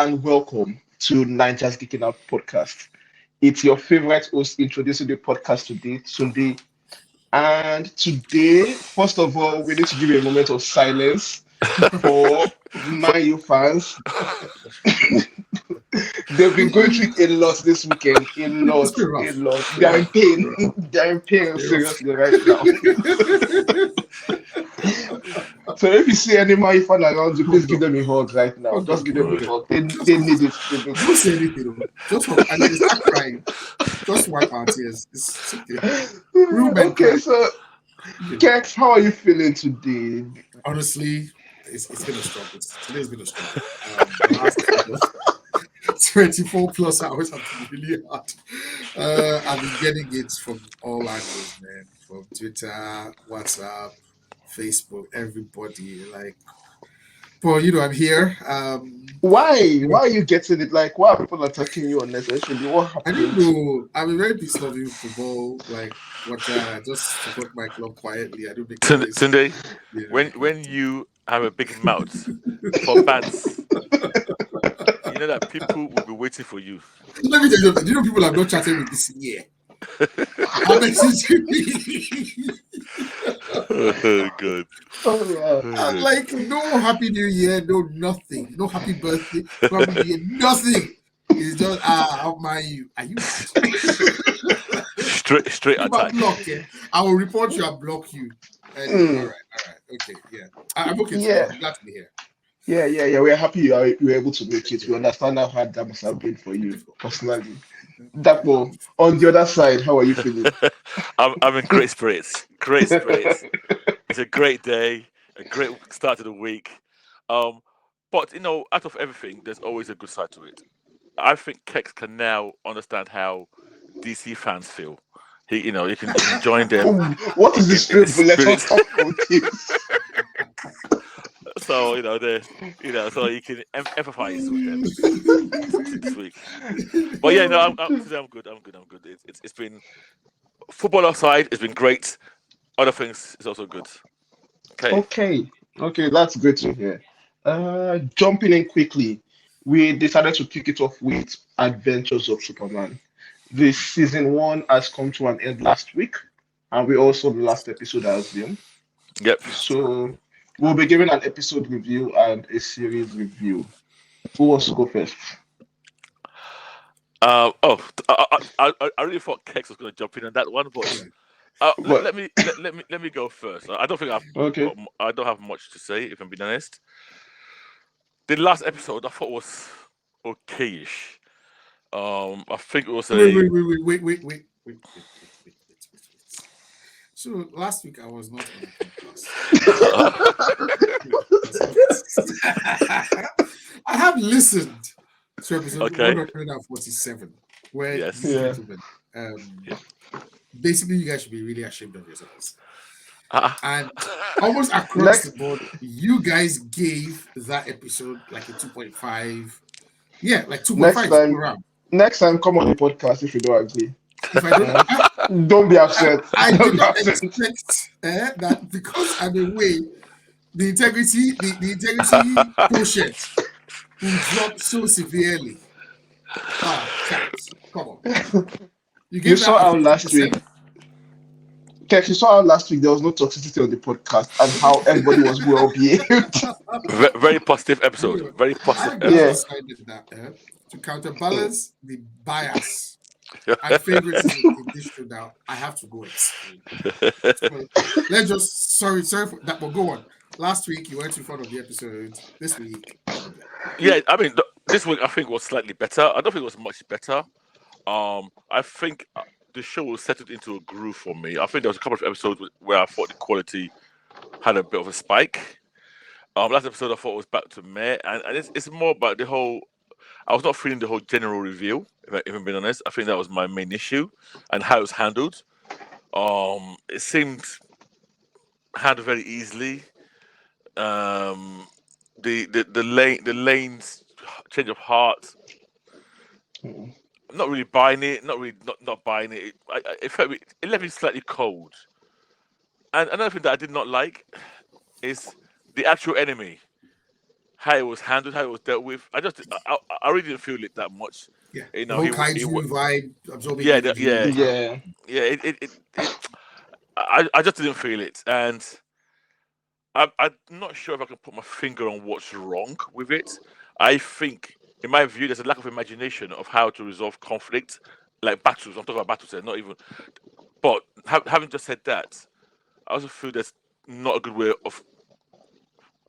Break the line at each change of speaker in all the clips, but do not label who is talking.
and welcome to Naija's Geeking Out podcast. It's your favorite host introducing the podcast today, Sunday. And today, first of all, we need to give a moment of silence for Man U fans. They've been going through it a lot this weekend. A
It's
lot,
been
a
rough.
lot. They are in pain. They are in pain
Been rough.
seriously right now. So if you see any Man U fan around you,
Oh
please give
God.
them a hug right now.
Oh
Just
God.
give
Oh
them a
God.
hug. They,
Just
they
hug.
need it. They need
Don't say anything. Just hug. And if they start crying, just wipe our tears. It's okay. Real
it.
men cry.
Okay, so
Okay.
Kex, how are you feeling today?
Honestly, it's been a struggle. Today's been a struggle. The last 24 plus hours have been really hard. I've been getting it from all angles, man. From Twitter, WhatsApp, Facebook, everybody. Like, but I'm here.
Why?
You
Why
know,
are you getting it? Like, why are people attacking you unnecessarily? What
I don't
happened?
know. I'm a very peace loving football like watcher. I just support my club quietly. I don't make noise.
Tunde,
Yeah.
when you have a big mouth for bants, you know that people will be waiting for you.
Let me tell you something. Do you know people I'm not chatting with this year? I'm messaging me.
Oh, good.
Oh yeah.
I'm like, no happy new year, no nothing. No happy birthday, no happy new year, nothing. It's just how my you are you mad?
Straight
You might
attack.
block it. I will report you and block you. Anyway, all
Mm,
right, okay, yeah. I'm okay today.
yeah.
I'm glad to be here.
Yeah. We're happy you were able to make it. We understand how hard that must have been for you
Difficult.
personally.
Difficult.
Dapo, on the other side, how are you feeling?
I'm in great spirits. Great spirits. It's a great day. A great start to the week. Um, but out of everything, there's always a good side to it. I think Kex can now understand how DC fans feel. You can join them
Oh, what is the
in the
spirit? Let us
spirit.
talk about this.
So so you can empathize with them this week. But yeah, no, today I'm good. I'm good. I'm good. It's been football outside. It's been great. Other things is also good. Okay.
Okay, okay, that's great to hear. Jumping in quickly, we decided to kick it off with Adventures of Superman. The season one has come to an end last week, and we also the last episode has been.
Yep.
So we'll be giving an episode review and a series review. Who wants to go first?
I really thought Kex was going to jump in on that one, but
But
let me go first. I don't think
okay,
I don't have much to say if I'm being honest. The last episode I thought was okayish. I think it was
Wait,
a
wait, wait, wait, wait, wait, wait, wait, wait, wait, wait. So last week I was not on the podcast. I have listened to episode
okay.
147, where you
Yes.
yeah.
gentlemen,
Yeah.
basically, you guys should be really ashamed of yourselves.
Uh,
And almost across the
Next,
board, you guys gave that episode like a 2.5. Yeah, like
next
2.5 to go
time,
around.
next time, come on the podcast if you don't agree.
If I don't,
Uh, don't be
I,
upset.
I
Don't
did
be
not
upset.
expect that because I'm away, the integrity quotient will drop so severely. Cats, come on. You
You
gave
saw
that a
how last
15%.
week, Kex, you saw how last week there was no toxicity on the podcast and how everybody was well behaved.
very positive episode.
Anyway,
Very positive
I've just
Yeah.
episode.
decided that to counterbalance the bias and favoritism in this show now, I have to go extreme. So let's just sorry for that, but go on. Last week you went too far of the episode. This week,
Yeah, I mean this week I think was slightly better. I don't think it was much better. I think the show was settled into a groove for me. I think there was a couple of episodes where I thought the quality had a bit of a spike. Last episode I thought was back to meh, and it's more about the whole. I was not feeling the whole general review. If I'm being honest, I think that was my main issue, and how it was handled. It seemed handled very easily. Um, the lanes change of heart. I'm not really buying it. Not really not buying it. It felt it left me slightly cold. And another thing that I did not like is the actual enemy. how it was handled, how it was dealt with. I really didn't feel it that much.
Yeah,
You
the
know,
whole kaiju vibe, absorbing
yeah,
energy.
Yeah.
yeah. I just didn't feel it, and I'm not sure if I can put my finger on what's wrong with it. I think, in my view, there's a lack of imagination of how to resolve conflict, like battles. I'm talking about battles here, not even. But having just said that, I also feel there's not a good way of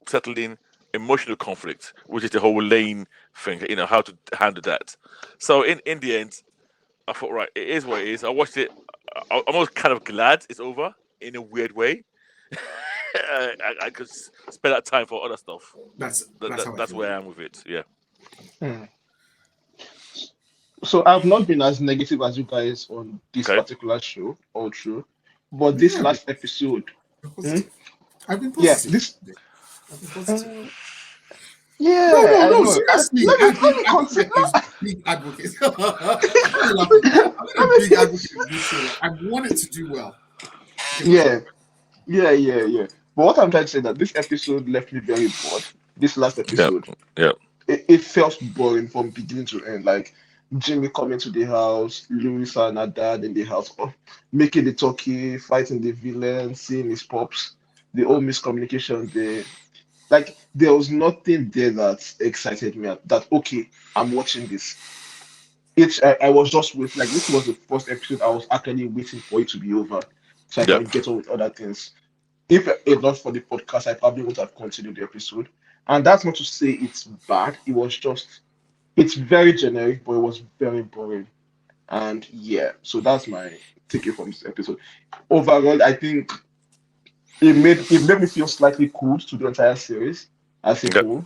settling emotional conflict, which is the whole lane thing. You know how to handle that. So in the end, I thought, right, it is what it is. I watched it. I'm almost kind of glad it's over in a weird way. I could spend that time for other stuff.
That's how I
That's
feel.
where I am with it. Yeah.
Hmm. So I've not been as negative as you guys on this
Okay.
particular show, all true. But
Maybe
this
I've been
last episode, hmm?
positive. I've been
Yeah,
positive.
this,
I've been positive.
uh,
No,
yeah,
no,
I
no.
know.
Seriously,
Let me
I've been
continue.
a big advocate. Why are you laughing? I've been a big advocate of this show. Like, I want it to do well. Give us
Yeah, yeah. But what I'm trying to say that this episode left me very bored. This last
Yeah.
episode,
Yeah.
it felt boring from beginning to end. Like Jimmy coming to the house, Louis and her dad in the house, making the talkie, fighting the villain, seeing his pops, the whole miscommunication there. Like there was nothing there that excited me. That okay, I'm watching this. I was just waiting. Like this was the first episode I was actually waiting for it to be over, so I
Yeah.
can get on with other things. If not for the podcast, I probably would have continued the episode. And that's not to say it's bad. It was just it's very generic, but it was very boring. And yeah, so that's my takeaway from this episode. Overall, I think it made me feel slightly cool to the entire series as a
Okay.
whole.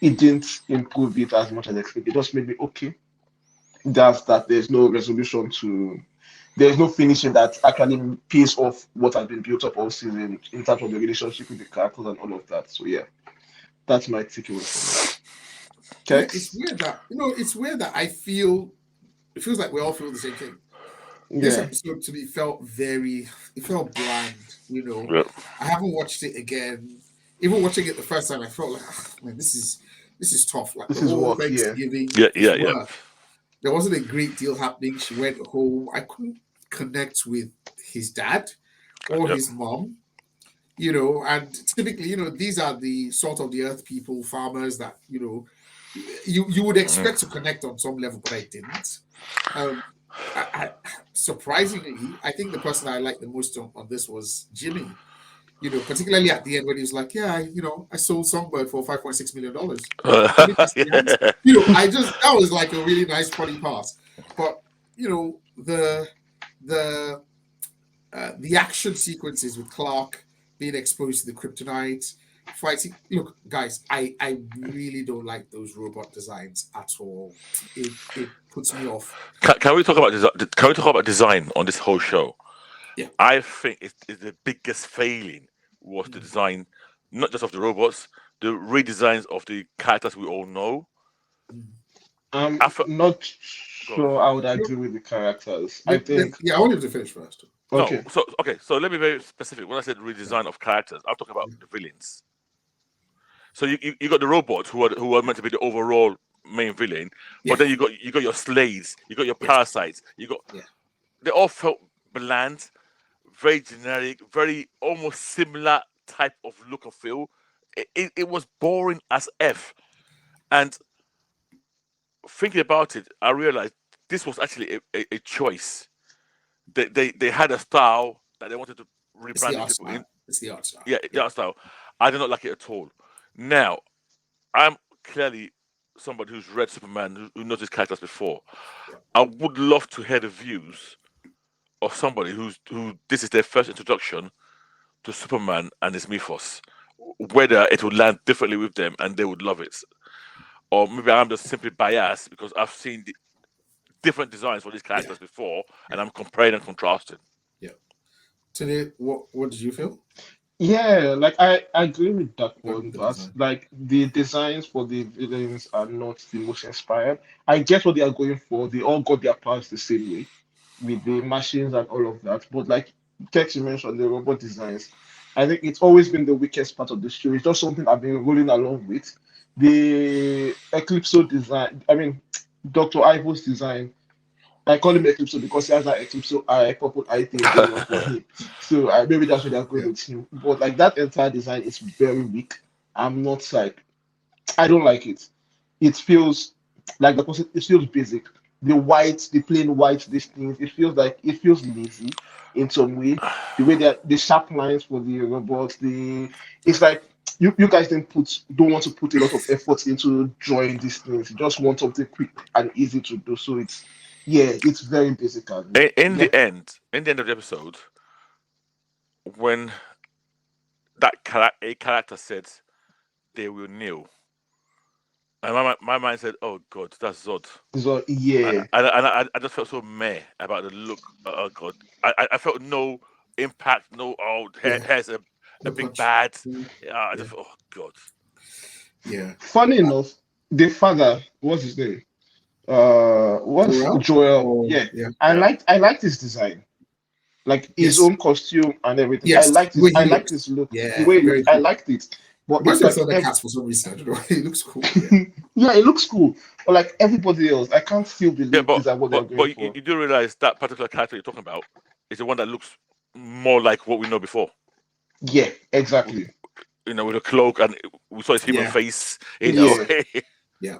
It didn't improve it as much as expected. It just made me okay. That's that. There's no finishing that actually pays off what has been built up all season in terms of the relationship with the characters and all of that. So yeah, that's my takeaway from it.
Yeah, it's
Kex?
weird that it's weird that I feel it feels like we all feel the same thing. This
Yeah.
episode to me it felt bland.
Yeah.
I haven't watched it again. Even watching it the first time, I felt like, man, this is tough. Like the
This is
whole
work, yeah.
Thanksgiving,
Yeah.
it's
Yeah. Yeah.
work. There wasn't a great deal happening. She went home. I couldn't connect with his dad or
Yep.
his mom. And typically, these are the salt of the earth people, farmers that, you would expect to connect on some level, but I didn't. Um, Surprisingly, I think the person I liked the most on this was Jimmy. Particularly at the end when he was like, "Yeah, I sold Songbird for $5.6 million." Let me just
Yeah.
dance. That was like a really nice funny pass. But the the action sequences with Clark being exposed to the kryptonite, fighting. Look, guys, I really don't like those robot designs at all. It puts me off.
Can we talk about design? Can we talk about design on this whole show?
Yeah.
I think it's the biggest failing was the
Mm.
design, not just of the robots, the redesigns of the characters we all know.
Mm.
I'm
I felt,
not
go on.
sure I would
No,
agree with the characters. I think
yeah, I want him to finish first.
No,
okay.
so okay, so let me be very specific. When I said redesign of characters, I'm talking about the villains. So you got the robots who are meant to be the overall main villain,
Yeah.
but then you got your slaves, you got your
Yes.
parasites, you got
Yeah.
they all felt bland, very generic, very almost similar type of look and feel. It was boring as f. And thinking about it, I realized this was actually a choice. They had a style that they wanted to
It's the
rebrand these
art
people in.
style. It's the art style.
Yeah,
Yeah.
that style. I did not like it at all. Now, I'm clearly somebody who's read Superman, who knows his characters before.
Yeah.
I would love to hear the views of somebody who this is their first introduction to Superman and his mythos. Whether it would land differently with them and they would love it, or maybe I'm just simply biased because I've seen the different designs for these
Yeah.
characters before, and
Yeah.
I'm comparing and contrasting.
Yeah. Today, what did you feel
Yeah, like I agree with that
about
one,
the
but
design?
like the designs for the villains are not the most inspired. I get what they are going for. They all got their powers the same way with the machines and all of that. But like Tex, you mentioned the robot designs. I think it's always been the weakest part of the show. It's just something I've been rolling along with. the Eclipso design. I mean, Dr. Ivo's design. I call him Eclipso because he has that Eclipso eye, purple eye thing going on for him. So maybe that's why they're going
Yeah.
with him. But like that entire design is very weak. I'm not like I don't like it. It feels like the person. It feels basic. The white, the plain white, these things. It feels lazy in some way. The way that the sharp lines for the robots, it's like you guys don't want to put a lot of effort into drawing these things. You just want something quick and easy to do. So it's very basic. And
In
yeah,
in the end of the episode, when a character said they will kneel, and my mind said, "Oh God, that's Zod."
so
And,
yeah,
I just felt so meh about the look. Oh God, I felt no impact, no
Yeah.
here's a
No
big
punch.
bad.
Mm,
Yeah, I
Yeah.
just oh God.
Yeah.
funny enough, the father, what's his name? What's
Joel?
Joel?
Oh,
Yeah,
yeah.
Yeah.
I liked his design, like his
Yes.
own costume and everything.
Yes. The way
I
he
liked
looks.
his look, the
Yeah.
way he looked.
Very
I
cool.
liked it, but
Reminds
it's
me of
like
Thundercats for some reason. I don't know. He looks cool. Yeah.
yeah, it looks cool, but like everybody else, I can't still
Yeah,
believe these are what they're going
but
for.
you do realize that particular character you're talking about is the one that looks more like what we know before.
Yeah, exactly.
With a cloak, and we saw his human
Yeah.
face.
Yeah,
Yeah.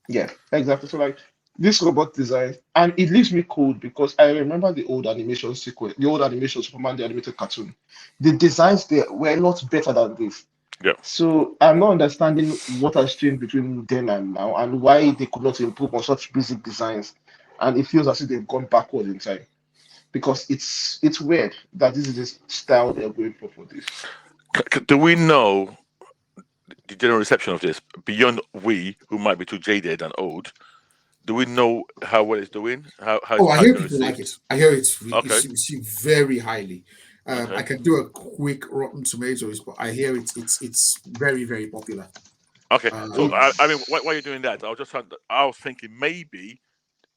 yeah, exactly. So like this robot design, and it leaves me cold because I remember the old animation sequence, the old animation Superman the animated cartoon. The designs there were not better than this.
Yeah.
So I'm not understanding what has changed between then and now and why they could not improve on such basic designs. And it feels as if they've gone backward in time because it's weird that this is the style they're going for this.
Do we know the general reception of this beyond we, who might be too jaded and old? Do we know how well it's doing?
Oh, I
How it's
hear
been
people like it.
received?
I hear
Okay,
it's received very highly. I
okay,
can do a quick Rotten Tomatoes, but I hear it's very very popular.
okay. So I mean,
It's
why are you doing that? I was thinking maybe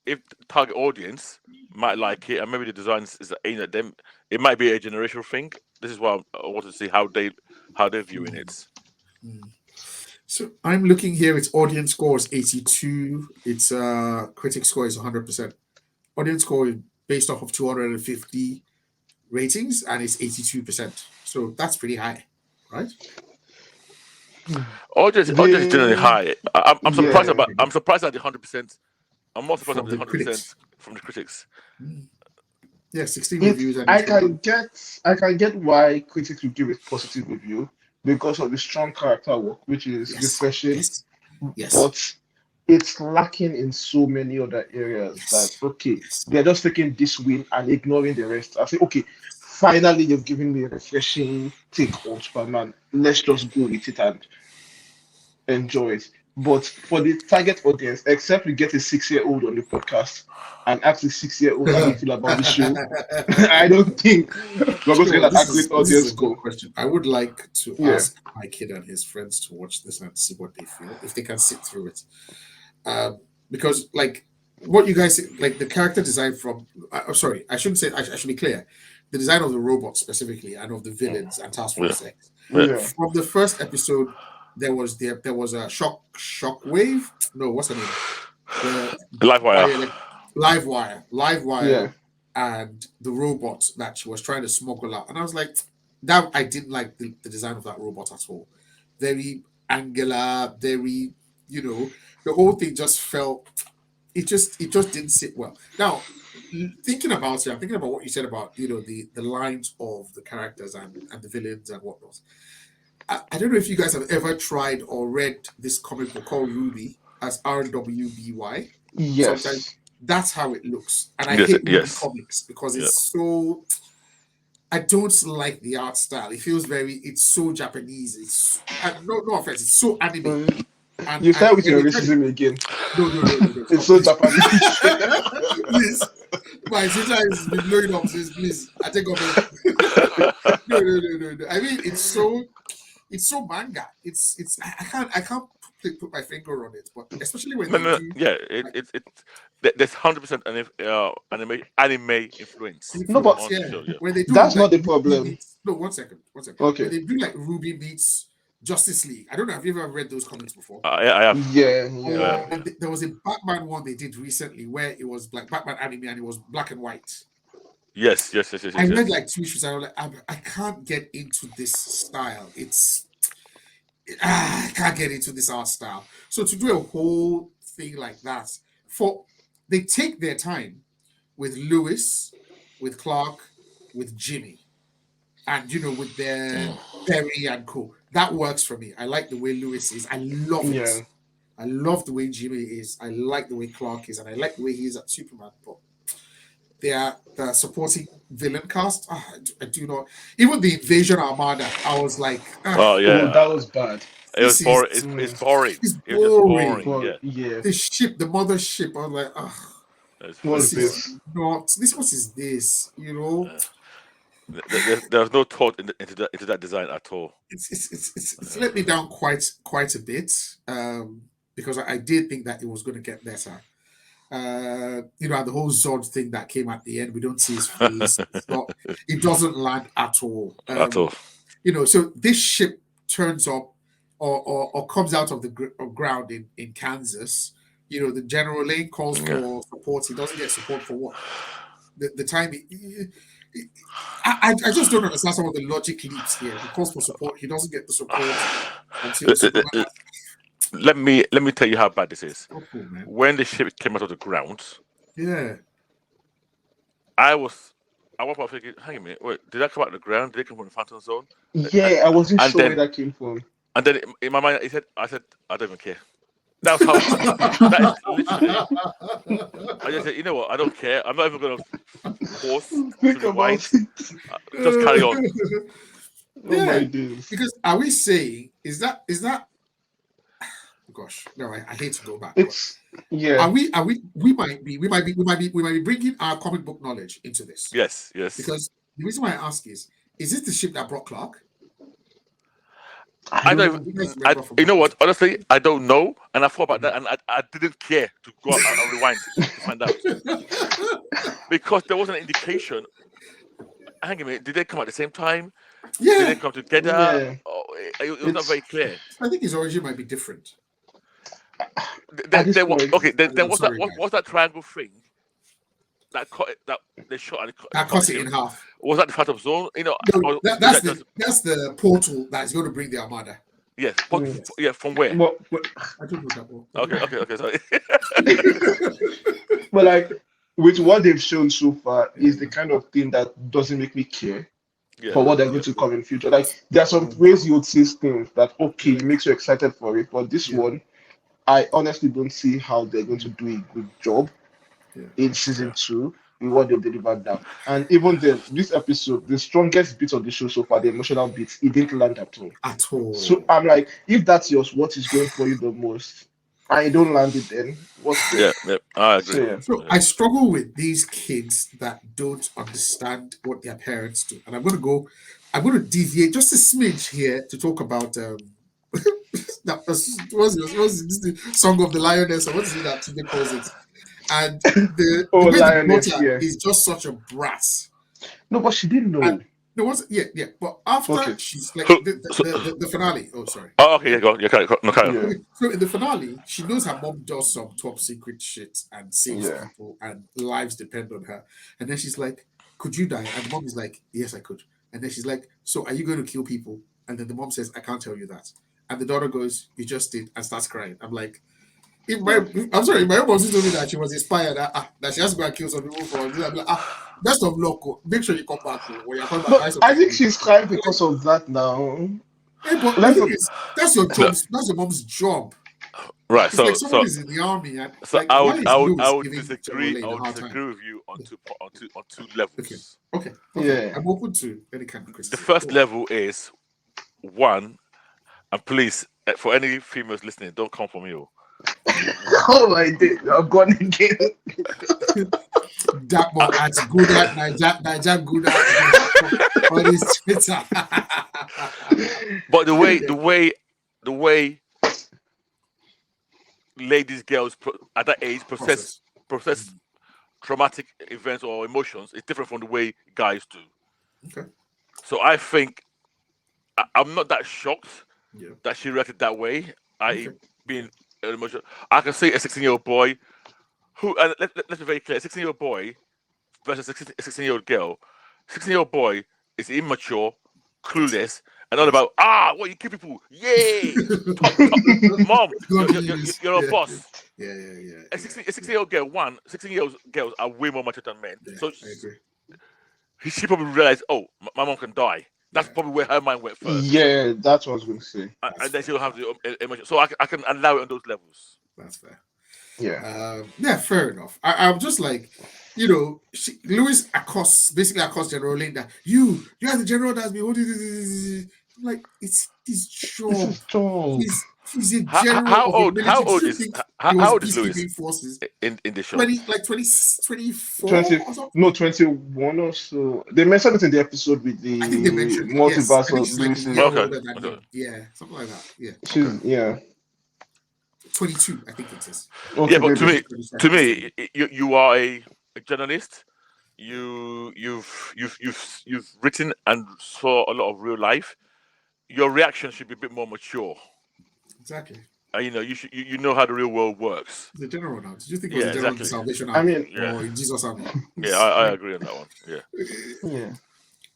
if the target audience might like it, and maybe the designs is aimed at them, it might be a generational thing. This is why I want to see how they're viewing
Mm,
it.
mm. So I'm looking here. Its audience score is 82. Its critic score is 100%. Audience score is based off of 250 ratings, and it's 82%. So that's pretty high, right?
Audience is generally
the
high. I'm surprised
yeah.
about. I'm surprised at the 100%. I'm more surprised at
From
the
the
100%
critics.
from the critics.
Mm. Yeah, 16
It
reviews and
I
it's got
can get why critics will give it positive review because of the strong character work, which is
yes,
refreshing,
yes, yes,
but it's lacking in so many other areas that
yes,
okay,
yes.
they're just taking this win and ignoring the rest. I say, okay, finally you've given me a refreshing take on Superman. Let's just go with it and enjoy it. But for the target audience, except we get a 6-year-old on the podcast and ask the 6-year-old how they feel about the show, I don't think we're going to get
Sure,
an accurate
this is
audience
a good
score.
question. I would like to
Yeah.
ask my kid and his friends to watch this and see what they feel, if they can sit through it. Um, because like what you guys like the character design from I'm sorry, I shouldn't say I should be clear. The design of the robots specifically and of the villains and Task
Yeah,
Force X.
yeah.
Yeah.
From the first episode, there was a shockwave. No, what's her name? The
Live wire.
live
Yeah.
wire, and the robot that she was trying to smuggle out. And I was like, that I didn't like the design of that robot at all. Very angular, very the whole thing just felt it just didn't sit well. Now, thinking about it, I'm thinking about what you said about the lines of the characters and the villains and whatnot. I don't know if you guys have ever tried or read this comic book called Ruby as RWBY. Sometimes
Yes.
that's how it looks, and I
Yes,
hate Ruby
yes,
comics because
yeah.
it's so. I don't like the art style. It feels it's so Japanese. It's no offense. It's so anime,
You
and
start with
when
your
they try to
racism again.
no,
It's
stop,
so
please.
Japanese.
Please, my Twitter has been blowing up since. Please, I take over. No. I mean, it's so manga. I can't put my finger on it, but especially when
No,
they
no, no,
do
yeah.
like
There's 100% anime influence
No,
influence,
but
on the
yeah.
show. Yeah,
When they do
that's
like
not the
Ruby
problem.
meets no, one second. When
Okay.
they do like Ruby meets Justice League. I don't know. Have you ever read those comics before?
I have.
Yeah.
Or there was a Batman one they did recently where it was like Batman anime and it was black and white.
Yes.
I read like 2 issues and I was like, I can't get into this style. I can't get into this art style. So to do a whole thing like that, they take their time with Lewis, with Clark, with Jimmy, and with their Perry and co. That works for me. I like the way Lewis is. I love it.
Yeah.
I love the way Jimmy is. I like the way Clark is, and I like the way he is at Superman. But the supporting villain cast, I do not. Even the Invasion Armada, I was like,
Oh, that was bad.
It was boring. It's boring.
It's
It was just boring.
But, yeah.
The ship, the mothership, I was like,
What's this?
What is this?
There's no thought into that design at all.
It's let me down quite a bit, because I did think that it was going to get better. And the whole Zod thing that came at the end, we don't see his face. It doesn't land at all.
At all.
So this ship turns up or comes out of the ground in Kansas. The General Lane calls for support. He doesn't get support for what? The time. I just don't understand some of the logic leaps here. He calls for support. He doesn't get the support until Superman.
Let me tell you how bad this is.
Oh, cool, man.
When the ship came out of the ground, I was thinking, hang a minute, wait, did that come out of the ground? Did it come from the Phantom Zone?
Yeah, I wasn't sure where that came from.
And then in my mind, I said, I don't even care. That was how. That is literally. I just said, you know what? I don't care. I'm not even going to force to rewind. Just carry on.
Oh my days.
Because are we saying is that? Gosh, no, I hate to go back.
Yeah.
We might be bringing our comic book knowledge into this.
Yes.
Because the reason why I ask is this the ship that brought Clark?
I don't. You know what? Honestly, I don't know, and I thought about that, and I didn't care to go out and rewind to find out because there wasn't an indication. Hang on a minute, did they come at the same time?
Yeah.
Did they come together?
Yeah.
It was not very clear.
I think his origin might be different.
Then what's that triangle thing that they shot and
cut it in half?
Was that the Phantom Zone?
That's the portal that's going to bring the Armada.
Yes, from where?
I don't know that one.
Okay, sorry.
But with what they've shown so far is the kind of thing that doesn't make me care for what they're going to come in future. There are some ways you would see things that it makes you excited for it, but this one, I honestly don't see how they're going to do a good job in season 2 with what they've delivered now. And even then, this episode, the strongest bit of the show so far, the emotional bits, it didn't land at all.
At all.
So I'm like, if that's what is going for you the most, and you don't land it, then what's
the... Yeah, I agree.
So I struggle with these kids that don't understand what their parents do, and I'm going to deviate just a smidge here to talk about what's this Song of the Lioness, or what is it that Toye calls it? And the daughter is just such a brat.
No, but she didn't know.
And there was but after she's like the finale. Oh, sorry.
Oh, okay, yeah, go on. Carry on.
So in the finale, she knows her mom does some top secret shit and saves people, and lives depend on her. And then she's like, "Could you die?" And the mom is like, "Yes, I could." And then she's like, "So are you going to kill people?" And then the mom says, "I can't tell you that." And the daughter goes, "You just did," and starts crying. I'm like, I'm sorry, my mom told me that she was inspired that she has to go and kill some people for this. I'm like, best of luck. Make sure you come back when you're coming back.
I think she's crying because of that now.
Hey, but that's your job. That's your mom's job.
Right.
It's like someone is in the army. And,
I would disagree. I would disagree with you on two levels.
Okay. Yeah. I'm open to any kind of criticism.
The first level is one, and please, for any females listening, don't come for me.
Oh my God, I'm gone again.
That one at good at Naija good at on his Twitter.
But the way ladies, girls at that age process traumatic events or emotions is different from the way guys do.
Okay.
So I think I'm not that shocked
Yeah.
that she reacted that way, i.e.,
Okay.
being emotional. I can see a 16-year-old boy who, and let's be very clear, a 16-year-old boy versus a 16-year-old girl. 16-year-old boy is immature, clueless, and all
Yes.
about what you kill people, yay, top, mom,
God use.
you're a
Yeah.
boss.
Yeah.
A 16-year-old girl, 16-year-old girls are way more mature than men.
Yeah.
So
I agree.
she probably realized, oh, my mom can die. That's
Yeah.
probably where her mind went first.
Yeah, that's what I was going to say.
That's
And then
fair.
she'll have the emotion. So I can allow it on those levels.
That's fair.
Yeah.
Yeah, fair enough. I'm just like, Louis basically accosts General Lane that you are the general that's been holding this. I'm like, it's his
This
job.
is job.
He's a general
How
of a
old? How
military. Did
old
you
is
think
how,
he was
how old is Lewis
peacekeeping forces?
in the show?
24
20,
or something?
no, 21 or so. They mentioned it in the episode with
I think they
the
mentioned it. Yes. I
multiverse
think
of
she's like a year
Lewis's.
Okay,
older than
okay,
him. Yeah, something like that. Yeah.
okay.
She's, yeah.
22, I think it is.
Yeah,
Okay,
but
maybe.
22, I
to
think it's
me,
20.
you are a journalist.
Yeah,
You've written and saw a lot of real life. Your reaction should be a bit more mature.
exactly.
You know how the real world works.
The general now. Did you think it was
Yeah,
a general in the
exactly.
Salvation
I
Army
mean,
Yeah,
or in Jesus Army?
yeah,
It's
I
like,
agree on that one. Yeah.
yeah.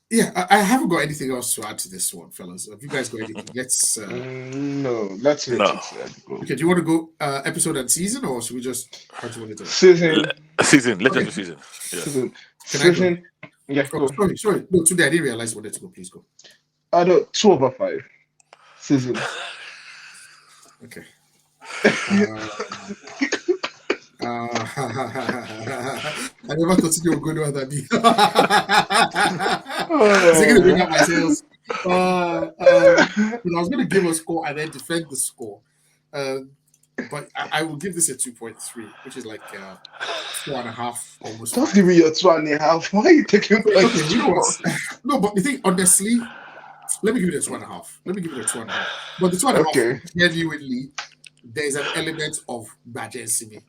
yeah, I haven't got anything else to add to this one, fellas. Have you guys got anything? Let's.
No, let's let
No.
it go.
Okay, do you want to go episode and season, or should we just? How do you want to do it?
Season,
Season. Let's just
Okay,
do season. Yeah.
season,
can I go?
season. Yeah,
Oh,
go.
sorry. No, today I didn't realize you wanted to go. Please go.
I don't 2/5 season.
Okay. I never thought you were going to than me. I was going to bring up my sales. I was going to give a score and then defend the score. But I will give this a 2.3, which is like 4.5, almost
Just
5.
give me your 2.5. Why are you taking points?
Okay, you know what? No, but the thing, honestly, let me give it a 2.5. Let me give it a 2.5. But the 2.5,
Okay.
genuinely, there's an element of emergency in it,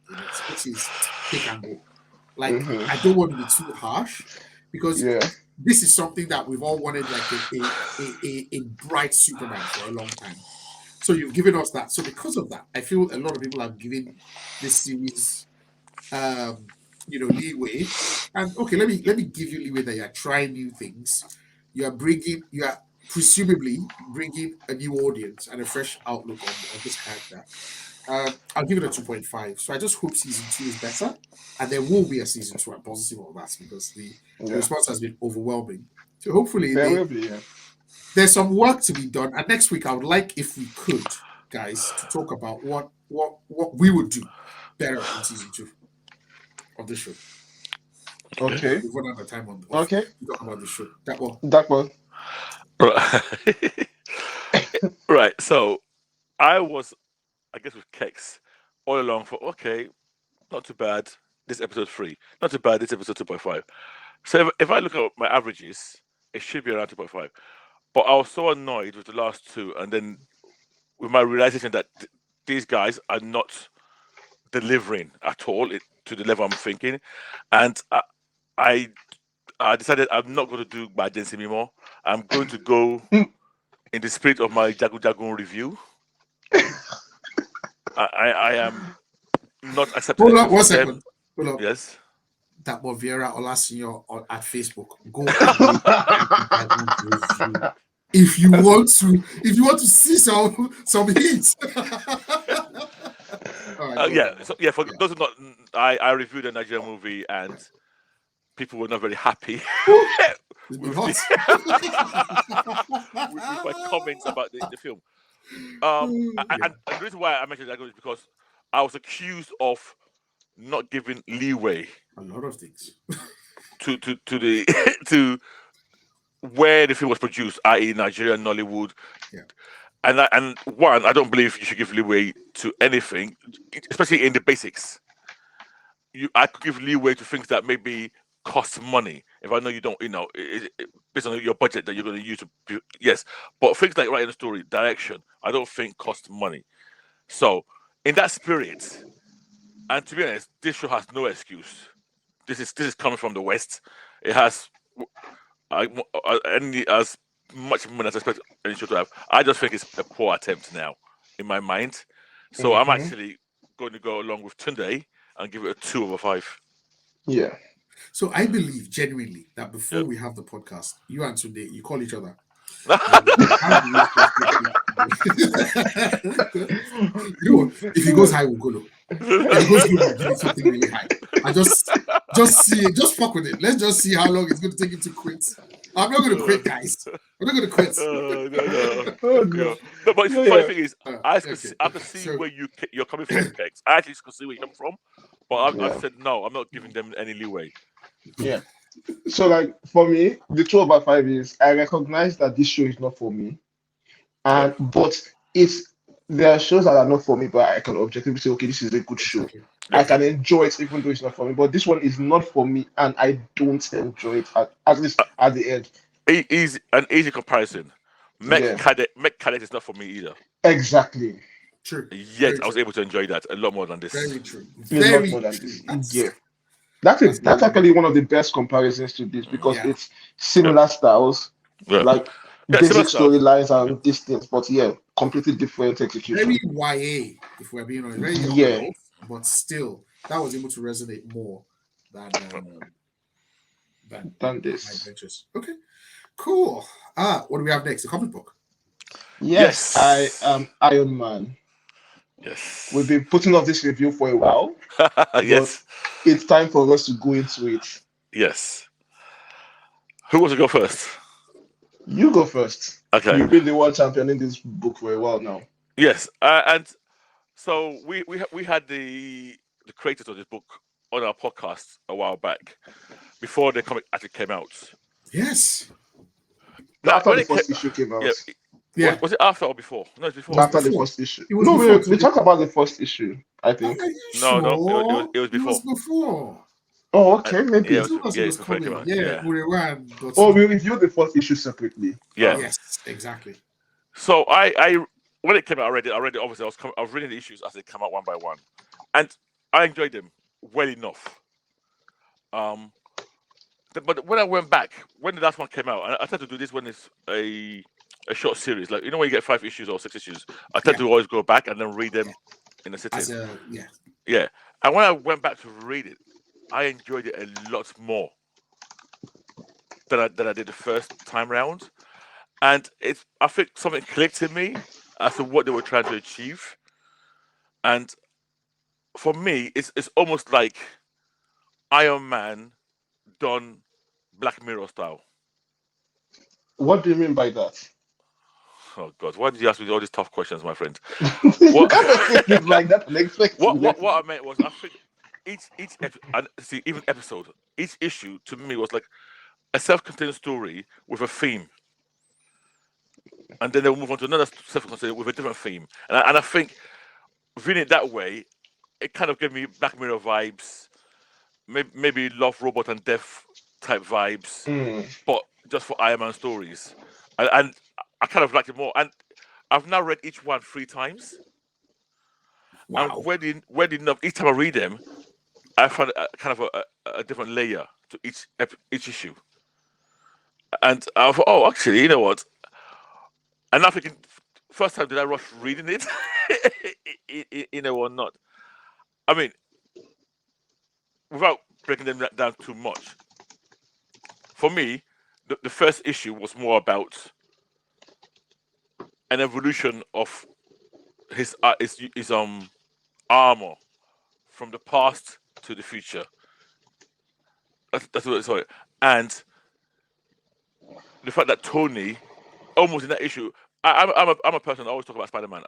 which is take and go. Like, I don't want to be too harsh because
Yeah.
this is something that we've all wanted, like a bright Superman for a long time. So you've given us that. So because of that, I feel a lot of people have given this series, leeway. And okay, let me give you leeway that you're trying new things. You are presumably bringing a new audience and a fresh outlook on this character. I'll give it a 2.5. So I just hope season 2 is better, and there will be a season 2. I'm positive of that because the response has been overwhelming. So hopefully
There will be, yeah.
there's some work to be done. And next week, I would like, if we could, guys, to talk about what we would do better in season 2 of the show.
Okay.
We've run out of time on
Okay.
to talk about the show. That one.
Right. Right. So I guess with Kex all along for okay, not too bad. This episode 3, not too bad. This episode 2.5. So if I look at my averages, it should be around 2.5. But I was so annoyed with the last 2, and then with my realization that these guys are not delivering at all to the level I'm thinking, and I decided I'm not going to do my agency anymore. I'm going to go in the spirit of my Jagu Jagun review. I am not accepting
Hold
anything
up, 1
from them.
second. Hold up.
Yes.
That Moviera Olasinyo at Facebook. Go if you want to see some hits. All right,
Yeah. So yeah, for those who not, I reviewed a Nigerian movie and people were not very happy
It's been
with,
hot.
with my comments about the film. And the reason why I mentioned that is because I was accused of not giving leeway
A lot of things.
to the to where the film was produced, i.e., Nigeria, Nollywood.
Yeah.
And I don't believe you should give leeway to anything, especially in the basics. I could give leeway to things that maybe cost money if I know you don't, based on your budget that you're going to use to. Yes, but things like writing a story, direction, I don't think cost money. So, in that spirit, and to be honest, this show has no excuse. This is coming from the West. It has, and as much money as I expect any show to have. I just think it's a poor attempt now, in my mind. So I'm actually going to go along with Tunde and give it a 2/5.
Yeah.
So I believe genuinely that before
Yep.
we have the podcast, you and Tunde, you call each other. You know, if he goes high, we'll go low. If he goes low, we'll give it something really high. And just see it, just fuck with it. Let's just see how long it's going to take him to quit. I'm not going to quit, guys. I'm not going to quit.
No.
Oh,
Yeah.
no.
No, but the
Yeah.
funny thing is, I
Okay,
can see
so-
where you're coming from, Kex. I actually can see where you're coming from, but
Yeah.
I've said no. I'm not giving them any leeway.
Yeah. So, like, for me, the 2/5 is I recognize that this show is not for me. And but there are shows that are not for me, but I can objectively say, okay, this is a good show.
Exactly.
I can enjoy it even though it's not for me. But this one is not for me, and I don't enjoy it at least at the end.
Easy an easy comparison.
Yeah.
Mech Cadet is not for me either.
Exactly.
True.
Yet I was able to enjoy that a lot more than this.
Very true.
It's
Very
not more than
true.
this. Yeah. That's actually one of the best comparisons to this because
Yeah.
it's similar styles,
Yeah.
like
Yeah,
basic
similar
storylines and these things, but yeah, completely different execution.
Very YA, if we're being honest. Very young
Yeah.
adult, but still, that was able to resonate more than
Than
My
this.
Adventures. Okay, cool. What do we have next? A comic book.
Yes, I am Iron Man.
Yes.
We've been putting off this review for a while.
Yes.
It's time for us to go into it.
Yes. Who wants to go first?
You go first.
Okay.
You've been the one championing this book for a while now.
Yes. And so we had the creators of this book on our podcast a while back, before the comic actually came out.
Yes.
Now,
After
when
the
it
first
came-
issue came out.
Yeah.
Yeah.
Was it after or before? No, it's before.
After the
before.
first issue.
It was
No,
before,
we talked about the first issue, I think.
Are you
No,
sure?
it was before.
It was before.
Oh, okay, maybe.
Yeah,
It told us
yeah,
it was
before it came
coming.
out,
Yeah,
yeah.
Murewa and Dotun.
Oh, we reviewed the first issue separately.
Yeah.
Yes, exactly.
So I when it came out, I read it. Obviously, I was reading the issues as they come out one by one, and I enjoyed them well enough. But when I went back, when the last one came out, I tend to do this when it's a short series, like when you get 5 issues or 6 issues. I tend to always go back and then read them in a sitting. Yeah. And when I went back to read it, I enjoyed it a lot more than I did the first time round. And I think something clicked in me as to what they were trying to achieve. And for me, it's almost like Iron Man done Black Mirror style.
What do you mean by that?
Oh God! Why did you ask me all these tough questions, my friend?
What kind of thing is like that?
What I meant was, I think each issue to me was like a self-contained story with a theme, and then they'll move on to another self-contained with a different theme. And I think reading it that way, it kind of gave me Black Mirror vibes, maybe Love, Robot, and Death type vibes, but just for Iron Man stories, and I kind of liked it more. And I've now read each one 3 times.
Wow.
And weirdly enough, each time I read them, I find kind of a different layer to each issue. And I thought, oh, actually, you know what? And now thinking, first time did I rush reading it? Or not? I mean, without breaking them down too much, for me, the first issue was more about an evolution of his armor from the past to the future. That's what it's like. And the fact that Tony, almost in that issue, I'm a person I always talk about Spider-Man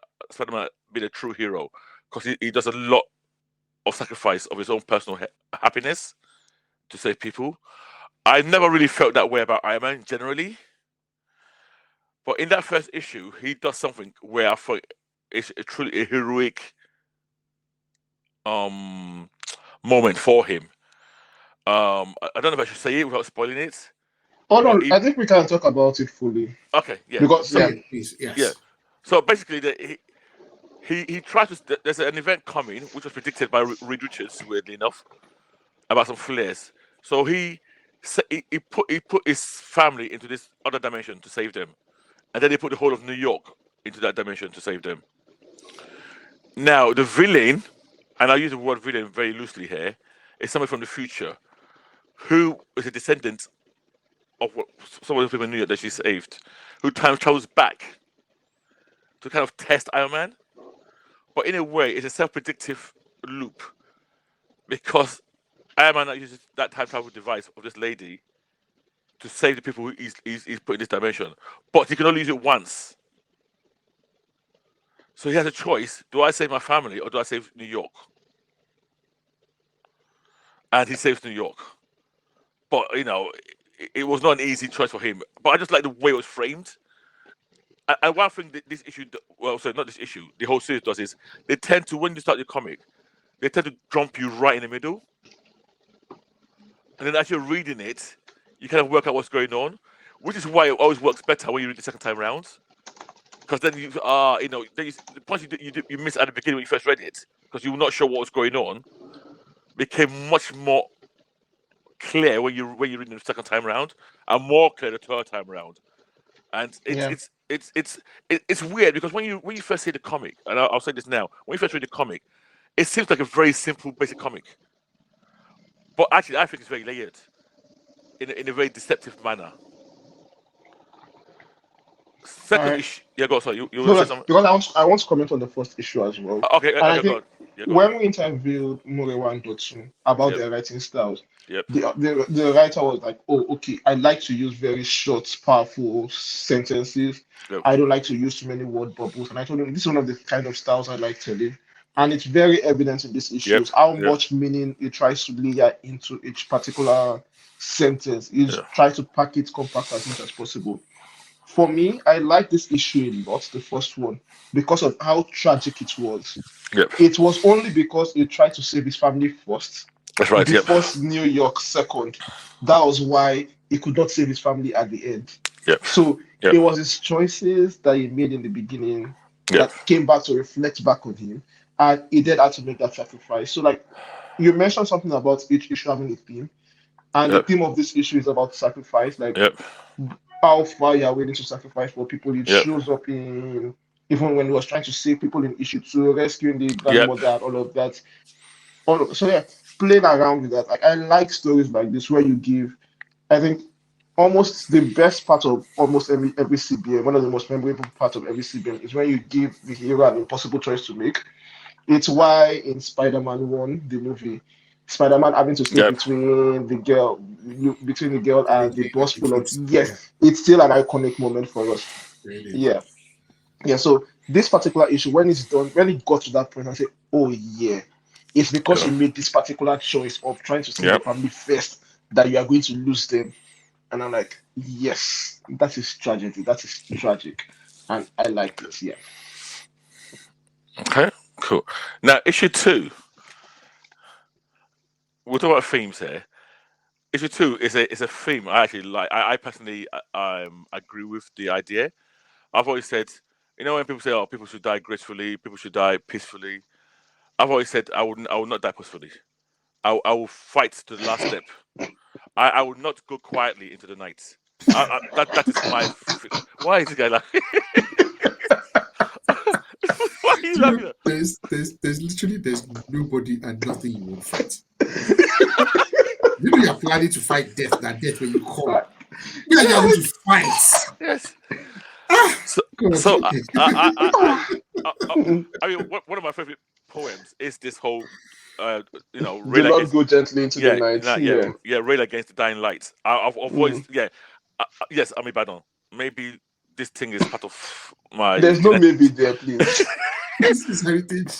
being a true hero, because he does a lot of sacrifice of his own personal happiness to save people. I never really felt that way about Iron Man generally. But in that first issue, he does something where I thought it's truly a heroic moment for him. I don't know if I should say it without spoiling it.
Hold on, I think we can talk about it fully.
Okay, yeah.
Because
Please, yes.
Yeah. So basically, he tries to. There's an event coming, which was predicted by Reed Richards, weirdly enough, about some flares. So he he put his family into this other dimension to save them, and then he put the whole of New York into that dimension to save them. Now the villain, and I use the word villain very loosely here, is someone from the future who is a descendant of what some of the people in New York that she saved, who time travels back to kind of test Iron Man. But in a way, it's a self-predictive loop because Iron Man now uses that time travel device of this lady to save the people who he's put in this dimension. But he can only use it once. So he has a choice. Do I save my family or do I save New York? And he saves New York. But, it was not an easy choice for him. But I just like the way it was framed. And one thing that this issue, well, sorry, not this issue, the whole series does is they tend to, when you start your comic, they tend to jump you right in the middle. And then as you're reading it, you kind of work out what's going on, which is why it always works better when you read the second time round. Because then the points you missed at the beginning when you first read it, because you were not sure what was going on, became much more clear when you're reading the second time round, and more clear the third time round. And it's weird because when you first see the comic, and I'll say this now, when you first read the comic, it seems like a very simple, basic comic. But actually, I think it's very layered in a very deceptive manner. Second
Alright.
issue, yeah, go. Sorry, you
No,
want to say
like,
something?
because I want to comment on the first issue as well.
Okay,
And I
go
think
on. Yeah, go on.
when we interviewed Murewa and Dotun about
Yep,
their writing styles,
yep,
the writer was like, "Oh, okay, I like to use very short, powerful sentences.
yep,
I don't like to use too many word bubbles." And I told him this is one of the kind of styles I like telling. And it's very evident in these
yep,
issues how
yep,
much meaning he tries to layer into each particular sentence. He's
yeah,
try to pack it compact as much as possible. For me, I like this issue a lot, the first one, because of how tragic it was.
yep.
It was only because he tried to save his family first,
That's right.
the
Yep,
first New York second. That was why he could not save his family at the end.
yep,
So
yep,
it was his choices that he made in the beginning
yep,
that came back to reflect back on him, and he did have to make that sacrifice. So, like you mentioned something about each issue having a theme, and the
yep,
theme of this issue is about sacrifice. Like
yep,
how far you are willing to sacrifice for people. It
yep,
shows up in even when he was trying to save people in issue two, rescuing the
yep,
grandmother and all of that. So yeah, playing around with that. Like I like stories like this where you give. I think almost the best part of almost every CBM, one of the most memorable parts of every CBM is when you give the hero an impossible choice to make. It's why in Spider-Man 1, the movie, Spider-Man having to stay
yep.
between the girl and the
Everything
bus
the
full of,
troops. Yeah,
yes, it's still an iconic moment for us.
really.
Yeah. Yeah. So this particular issue, when it's done, when it got to that point, I say, oh yeah, it's because
Yeah.
you made this particular choice of trying to save your
Yep.
family first that you are going to lose them. And I'm like, yes, that is tragedy. That is tragic. And I liked it. Yeah.
Okay. Cool. Now, issue two. We're talking about themes here. Issue two is a theme I actually like. I personally agree with the idea. I've always said, when people say, "Oh, people should die gracefully, people should die peacefully," I've always said I would not die peacefully. I will fight to the last step. I will not go quietly into the night. That is my. Why is this guy laughing? Why are you
Do you know
laughing?
there's literally there's nobody and nothing you won't fight. You know you're planning to fight death, that death when you come. You are going to fight.
Yes.
Ah,
So,
God.
so I mean, one of my favorite poems is this whole,
Do
rail
not
against,
go gently into the
yeah,
night. Yeah.
rail against the dying light. I've always,
Mm.
yeah, yes, I'm Ibadan. Maybe this thing is part of my
There's no maybe there, please.
This is heritage.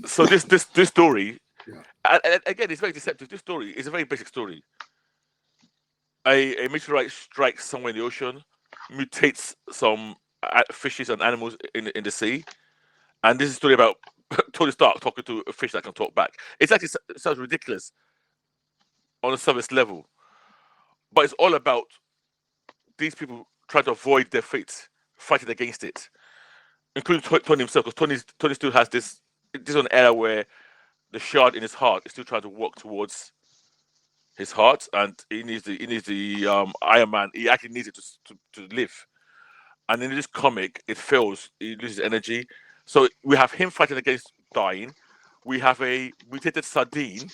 So this story,
Yeah.
and again, it's very deceptive. This story is a very basic story. A meteorite strikes somewhere in the ocean, mutates some fishes and animals in the sea, and this is a story about Tony Stark talking to a fish that can talk back. It's actually it sounds ridiculous on a surface level, but it's all about these people trying to avoid their fate, fighting against it, including Tony himself, because Tony still has this an era where the shard in his heart is still trying to walk towards his heart, and he needs the Iron Man. He actually needs it to live. And in this comic, it fails. He loses energy. So we have him fighting against dying. We have a mutated sardine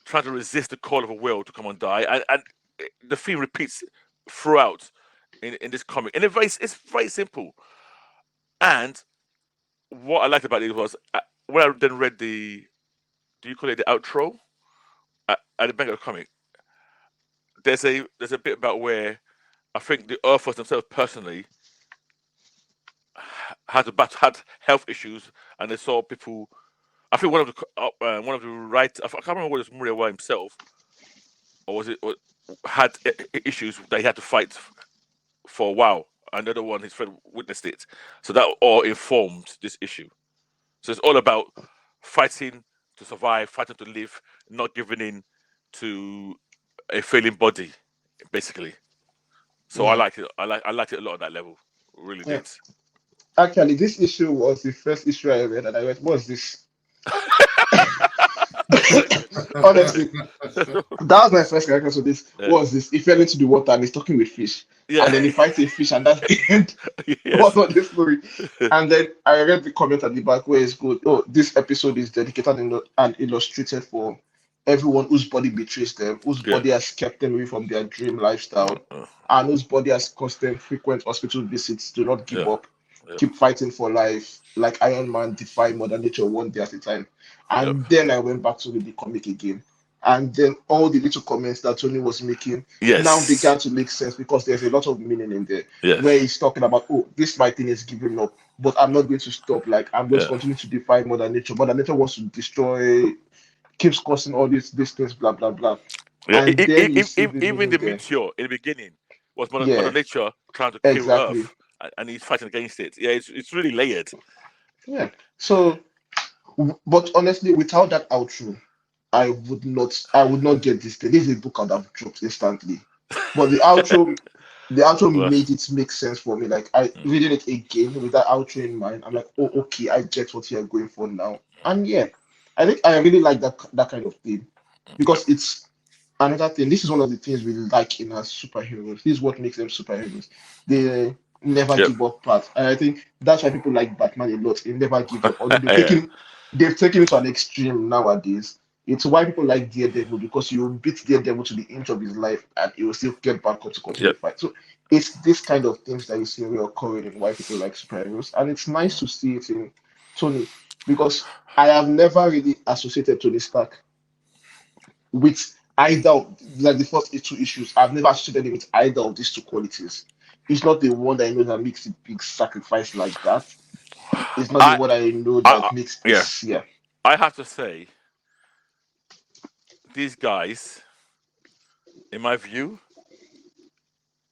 trying to resist the call of a whale to come and die, and the theme repeats throughout in this comic. And it's very simple. And what I liked about it was when I then read the, do you call it the outro at the back of the comic? There's a bit about where I think the Earthers themselves personally had health issues, and they saw people. I think one of the right. I can't remember whether it was Murewa himself or was it had issues that he had to fight for a while. Another one, his friend witnessed it, so that all informed this issue. So it's all about fighting to survive, fighting to live, not giving in to a failing body, basically. So I
Yeah.
liked it. I liked it a lot at that level. Really
Yeah.
did.
Actually, this issue was the first issue I read, and I went, "What's this?" Honestly, that was my first reaction to this.
Yeah.
What's this? He fell into the water and he's talking with fish,
Yeah.
and then he fights a fish, and that's the end.
Yes.
What's not the story? And then I read the comment at the back where it's good. Oh, this episode is dedicated and illustrated for everyone whose body betrays them, whose
Yeah.
body has kept them away from their dream
Uh,
lifestyle,
uh,
and whose body has constant, frequent hospital visits. Do not give
yeah.
up.
Yeah.
Keep fighting for life. Like Iron Man, defy Mother Nature one day at a time.
Yeah.
And then I went back to read the comic again. And then all the little comments that Tony was making now
Yes.
began to make sense because there's a lot of meaning in there where
Yes.
he's talking about, oh, this my thing is giving up, but I'm not going to stop. Like I'm going to
Yeah.
continue to defy Mother Nature. Mother Nature wants to destroy, keeps causing all these things, blah blah blah.
Yeah.
And then you see the
Even
meaning
the
there.
meteor in the beginning was Mother
Yeah,
Nature trying to kill
exactly.
Earth, and he's fighting against it. Yeah. It's really layered.
Yeah. So, but honestly, without that outro, I would not get this thing. This is a book I would have dropped instantly. But the outro
Well,
made it make sense for me. Like I
mm,
reading it again with that outro in mind, I'm like, oh, okay, I get what you're going for now. And yeah, I think I really like that kind of thing
yeah.
because it's another thing. This is one of the things we like in our superheroes. This is what makes them superheroes. They never
Yep.
give up part. And I think that's why people like Batman a lot. He never gives up. Although they've
Yeah.
taken they've taken it to an extreme nowadays. It's why people like Daredevil because you beat Daredevil to the inch of his life and he will still get back up to continue
Yep.
the fight. So it's this kind of things that you see reoccurring in why people like superheroes. And it's nice to see it in Tony because I have never really associated Tony Stark with either like the first two issues. I've never associated it with either of these two qualities. He's not the one that I know that makes a big sacrifice like that. It's not the
I,
one I know
I,
that makes
yeah.
this, yeah.
I have to say, these guys, in my view,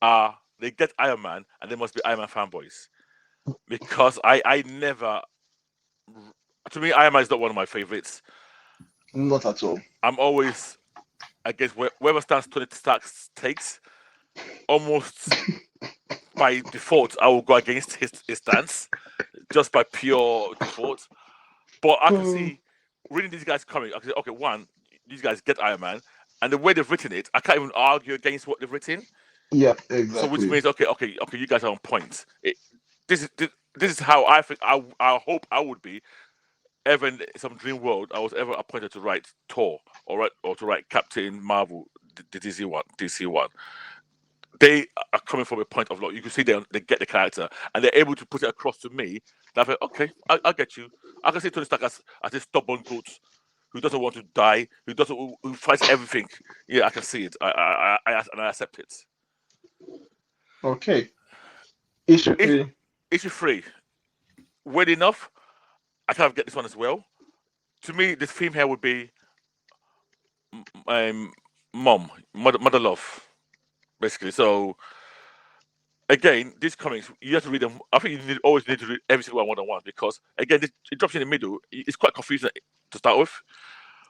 are they get Iron Man and they must be Iron Man fanboys because I never, to me, Iron Man is not one of my favorites.
Not at all.
I'm always against whoever stance Tony Stark takes. Almost by default, I will go against his stance just by pure default. But I can
Hmm.
see reading these guys coming. I can say, okay, one, these guys get Iron Man, and the way they've written it, I can't even argue against what they've written.
Yeah,
So, which
exactly.
means, okay, you guys are on point. This is how I think I hope I would be ever in some dream world. I was ever appointed to write Thor or to write Captain Marvel, the DC one. They are coming from a point of, like, you can see they get the character and they're able to put it across to me. That I feel, okay, I get you. I can see Tony Stark as a stubborn goat who doesn't want to die, who fights everything. Yeah, I can see it. And I accept it.
Okay. Issue
If
three.
issue three, weird enough, I kind of get this one as well. To me, the theme here would be um, mother love, basically. So again, these comics you have to read them. I think always need to read every single one at once because again, it drops in the middle. It's quite confusing to start with.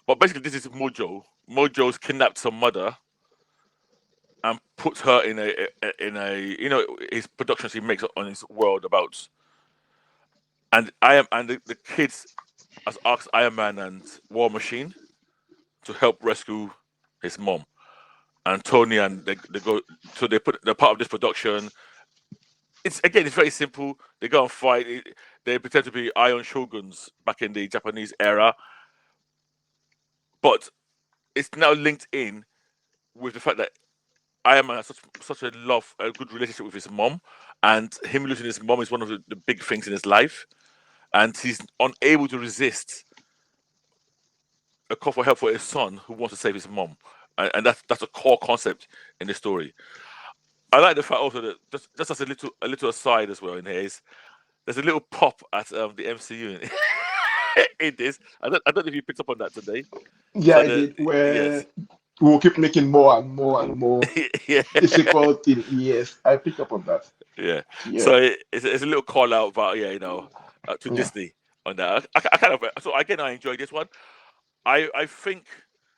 But basically, this is Mojo. Mojo's kidnapped some mother and puts her in a his productions he makes on his world about. And the kids has asked Iron Man and War Machine to help rescue. his mom, and Tony, and they go. So they're part of this production. It's very simple. They go and fight. They pretend to be Iron Shoguns back in the Japanese era, but it's now linked in with the fact that Iron Man has such a good relationship with his mom, and him losing his mom is one of the big things in his life, and he's unable to resist a call for help for his son who wants to save his mom, and that's a core concept in the story. I like the fact also that just as a little aside as well in here is there's a little pop at the MCU in this. I don't know if you picked up on that today.
Yeah,
So
I did. Where
yes,
we will keep making more and more and more
yeah,
physical thing. Yes, I picked up on that.
yeah.
Yeah,
So it's a little call out about to
yeah.
Disney on that. I kind of so again I enjoyed this one. I think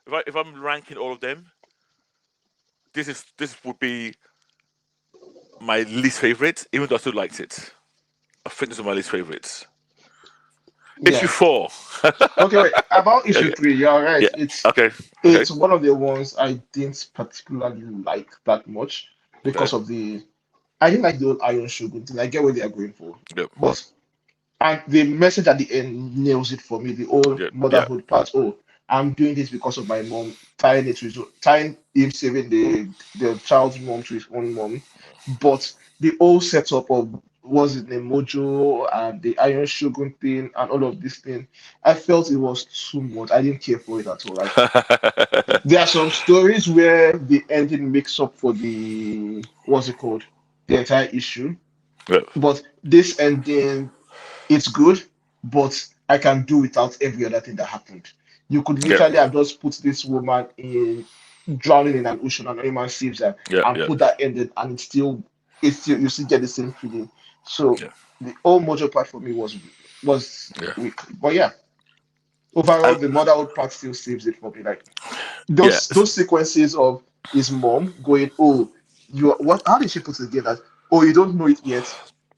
if I'm ranking all of them, this would be my least favorite, even though I still liked it. I think this is my least favorites. Issue
Yeah.
4.
Okay, wait. About issue
Okay.
three, you're right.
Yeah.
It's
Okay. Okay.
it's one of the ones I didn't particularly like that much
Okay.
because of the I didn't like the old Iron Shogun thing. I get what they are going for,
Yep.
but and the message at the end nails it for me. The whole
Yep. Yeah.
motherhood part. Oh, I'm doing this because of my mom. Tying him saving the child's mom to his own mom, but the whole setup of was it the Mojo and the Iron Shogun thing and all of this thing, I felt it was too much. I didn't care for it at all. Like there are some stories where the ending makes up for the what's it called, the entire issue,
Yep.
but this ending it's good, but I can do without every other thing that happened. You could
Yeah.
literally have just put this woman in drowning in an ocean and anyone saves her
Yeah.
and
Yeah.
put that ending and it's still you still get the same feeling. So
Yeah.
the whole mojo part for me was
Yeah.
weak. But yeah, overall
And
the motherhood part still saves it for me. Like
yeah.
those sequences of his mom going, "Oh, you what? How did she put it together? Oh, you don't know it yet,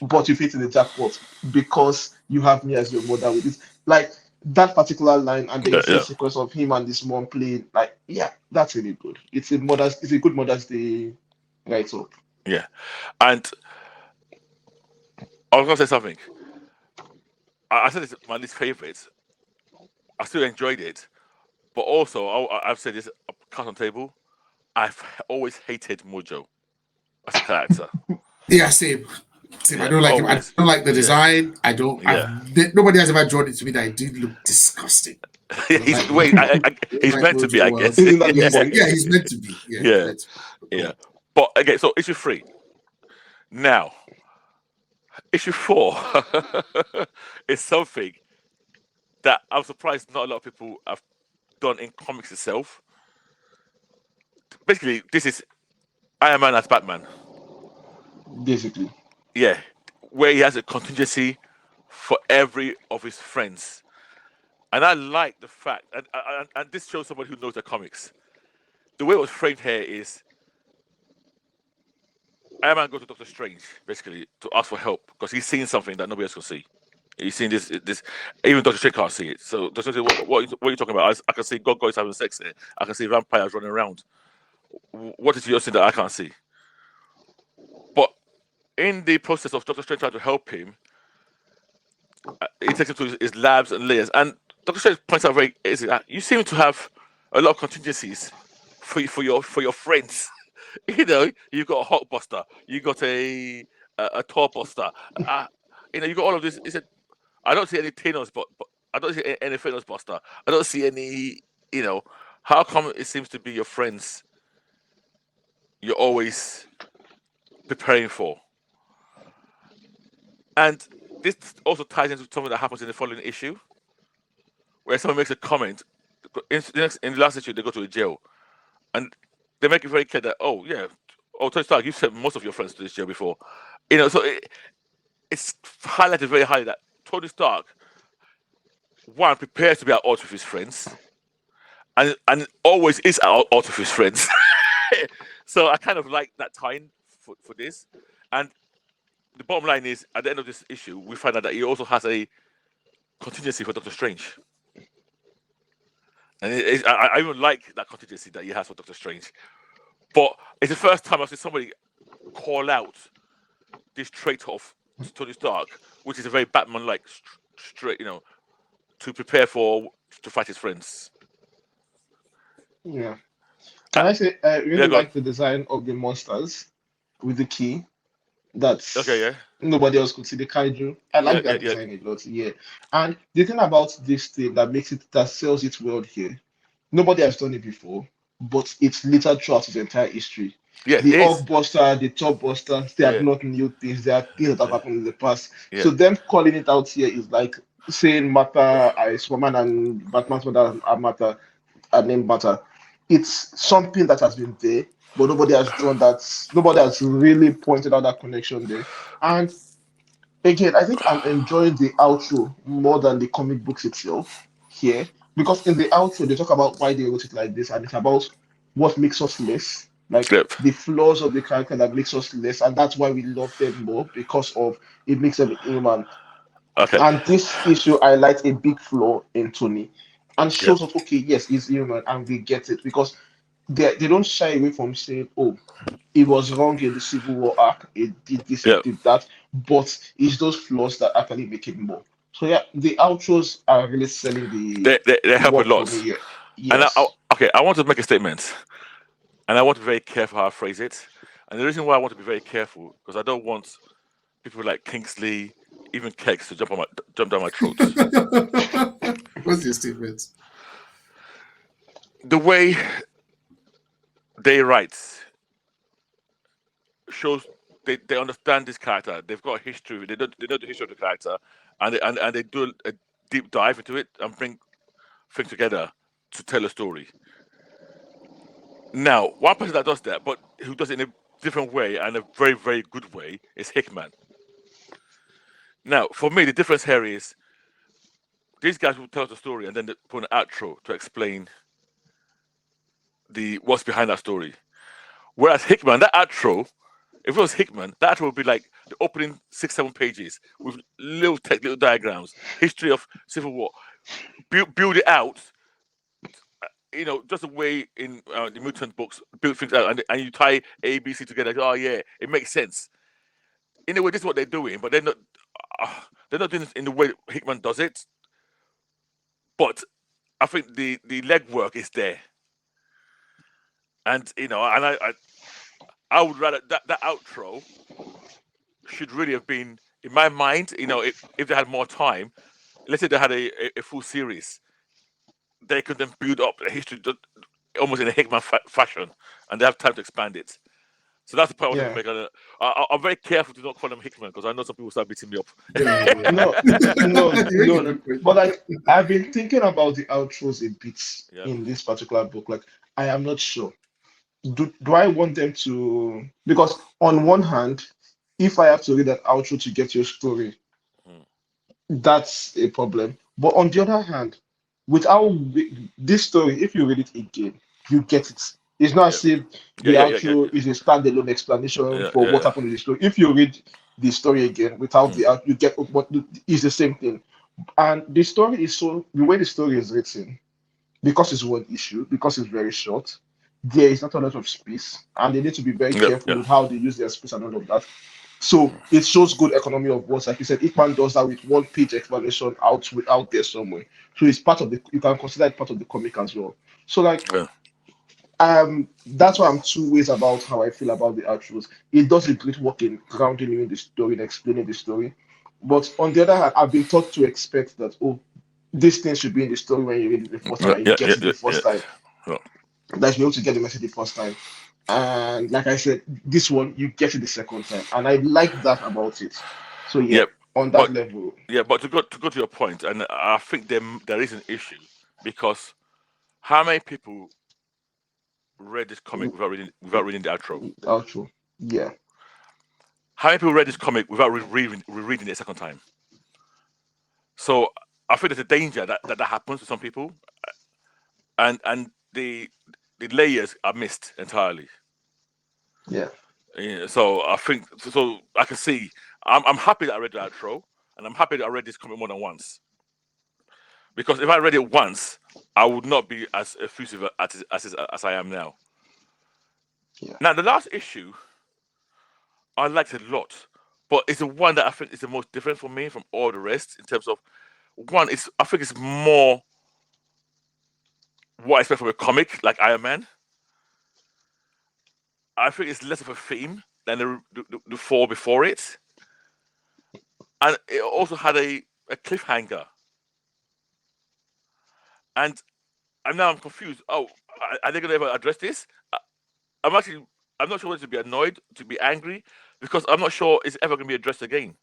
but you fit in the jackpot because you have me as your mother with it." Like that particular line and the
Yeah.
insane
Yeah.
sequence of him and his mom playing, like, yeah, that's really good. It's a good Mother's Day right up.
Yeah. And I was gonna say something. I said it's my least favorite. I still enjoyed it, but also I've said this cut on table. I've always hated Mojo as a character.
Yeah, same. Same. I
Yeah.
don't like him. I
Always.
don't like the
Yeah.
design. I don't.
Yeah.
Nobody has ever drawn it to me that it did look disgusting. I don't
he's
like
wait.
Mojo. I don't
He's
like
meant to be,
Mojo
I
world.
guess.
Isn't that the point?
Yeah, he's meant to be. Yeah, he's
Yeah.
meant to be. Go
Yeah.
on.
But okay. So issue 3, now issue 4 is something that I'm surprised not a lot of people have done in comics itself. Basically, this is Iron Man as Batman.
Basically.
Yeah, where he has a contingency for every of his friends, and I like the fact, and this shows somebody who knows the comics. The way it was framed here is Iron Man goes to Doctor Strange basically to ask for help because he's seen something that nobody else can see. He's seen this. Even Doctor Strange can't see it. So Doctor Strange, what are you talking about? I can see God guys having sex here. I can see vampires running around. What is your thing that I can't see? But in the process of Doctor Strange trying to help him, he takes him to his labs and layers. And Doctor Strange points out very easily that you seem to have a lot of contingencies for your friends. You've got a Hulkbuster, you got a Torbuster. You got all of this. He said, I don't see any Thanos, but I don't see any Thanos Buster. I don't see any. You know, how come it seems to be your friends you're always preparing for? And this also ties into something that happens in the following issue, where someone makes a comment. In the last issue, they go to a jail, and they make it very clear that, oh yeah, Tony Stark, you've sent most of your friends to this jail before. So it's highlighted very highly that Tony Stark, one, prepares to be at odds with his friends, and always is at odds with his friends. So I kind of like that time for this. And the bottom line is, at the end of this issue, we find out that he also has a contingency for Doctor Strange. And I even like that contingency that he has for Doctor Strange. But it's the first time I've seen somebody call out this trait of Tony Stark, which is a very Batman-like straight, to prepare to fight his friends.
Yeah.
Uh,
Can I say I
yeah,
really
go on.
like the design of the monsters with the key
Okay,
that's
yeah,
nobody else could see the kaiju. I
yeah,
like
yeah,
that
yeah,
design a lot. Yeah. And the thing about this thing that sells it well here, nobody has done it before, but it's littered throughout its entire history.
yeah. It
The
is.
off buster, the top buster, they are
Yeah,
not new things. They are things that have
yeah,
happened in the past.
yeah,
So them calling it out here is like saying Martha, Superman and Batman's mother are Martha, are named Martha. It's something that has been there, but nobody has drawn that. Nobody has really pointed out that connection there. And again, I think I'm enjoying the outro more than the comic books itself here, because in the outro they talk about why they wrote it like this, and it's about what makes us less, like
yep.
the flaws of the character that makes us less, and that's why we love them more because of it makes them human.
Okay,
And this issue highlights a big flaw in Tony and
yep.
shows us, okay, yes, he's human, and we get it because they don't shy away from saying, oh, he was wrong in the Civil War arc. He did this, he
Yeah,
did that, but it's those flaws that actually make him more. So yeah, the outros are really selling
they
the
help a
work for
lot.
me. Yeah.
And
Yes.
okay, I want to make a statement, and I want to be very careful how I phrase it. And the reason why I want to be very careful because I don't want people like Kingsley, even Kex, to jump down my throat.
What's your statement?
The way they write shows they understand this character. They've got a history. They know the history of the character, and they do a deep dive into it and bring things together to tell a story. Now, one person that does that, but who does it in a different way and a very, very good way, is Hickman. Now, for me, the difference here is these guys will tell us the story and then they put an outro to explain the what's behind that story. Whereas Hickman, that outro, if it was Hickman, that outro would be like the opening 6, 7 pages with little text, little diagrams, history of Civil War, build it out. Just the way in the mutant books build things out, and you tie A, B, C together. Oh yeah, it makes sense. In a way, this is what they're doing, but uh, they're not doing it in the way Hickman does it. But I think the legwork is there, and I would rather that outro should really have been in my mind. If they had more time, let's say they had a full series, they could then build up a history almost in a Hickman fashion, and they have time to expand it. So that's the point I wanted to
Yeah.
make. I'm very careful to not call him Hickman because I know some people start beating me up.
Yeah,
No, no,
you make a
no.
good point.
But like I've been thinking about the outros a bit
Yeah.
in this particular book. Like I am not sure. Do I want them to, because on one hand, if I have to read an outro to get your story,
Mm.
that's a problem. But on the other hand, this story, if you read it again, you get it. It's not
Yeah.
as if
Yeah.
the
Yeah. Yeah. Yeah.
outro is a standalone explanation
Yeah.
for what
Yeah.
happened in the story. If you read the story again without
Mm.
the out, you get what is the same thing. And the story is the way the story is written, because it's one issue, because it's very short, there is not a lot of space, and they need to be very
Yeah.
careful
Yeah.
with how they use their space and all of that. So it shows good economy of words. Like you said, Ikman does that with one page explanation out there somewhere. So it's part of the you can consider it part of the comic as well. So like
Yeah.
that's why I'm two ways about how I feel about the outros. It does a great work in grounding you in the story and explaining the story. But on the other hand, I've been taught to expect that, oh, this thing should be in the story when you read it the first time
Yeah.
and you
Yeah.
get
Yeah.
it the
Yeah. Yeah.
first time.
Yeah.
That you're able to get the message the first time. And like I said, this one you get it the second time. And I like that about it. So yeah,
Yeah.
on that
But
level,
but to go to your point, and I think there is an issue because how many people read this comic without reading the outro?
outro. Yeah.
How many people read this comic without rereading it a second time? So I think there's a danger that happens to some people, and the layers are missed entirely.
Yeah.
Yeah, so I think so. I can see. I'm happy that I read the outro, and I'm happy that I read this comic more than once Because if I read it once, I would not be as effusive as I am now.
Yeah.
Now, the last issue I liked a lot, but it's the one that I think is the most different for me from all the rest in terms of one. I think it's more what I expect from a comic like Iron Man. I think it's less of a theme than the four before it, and it also had a cliffhanger. And now I'm confused. Oh, are they going to ever address this? I'm actually, I'm not sure whether to be annoyed, to be angry, because I'm not sure it's ever going to be addressed again.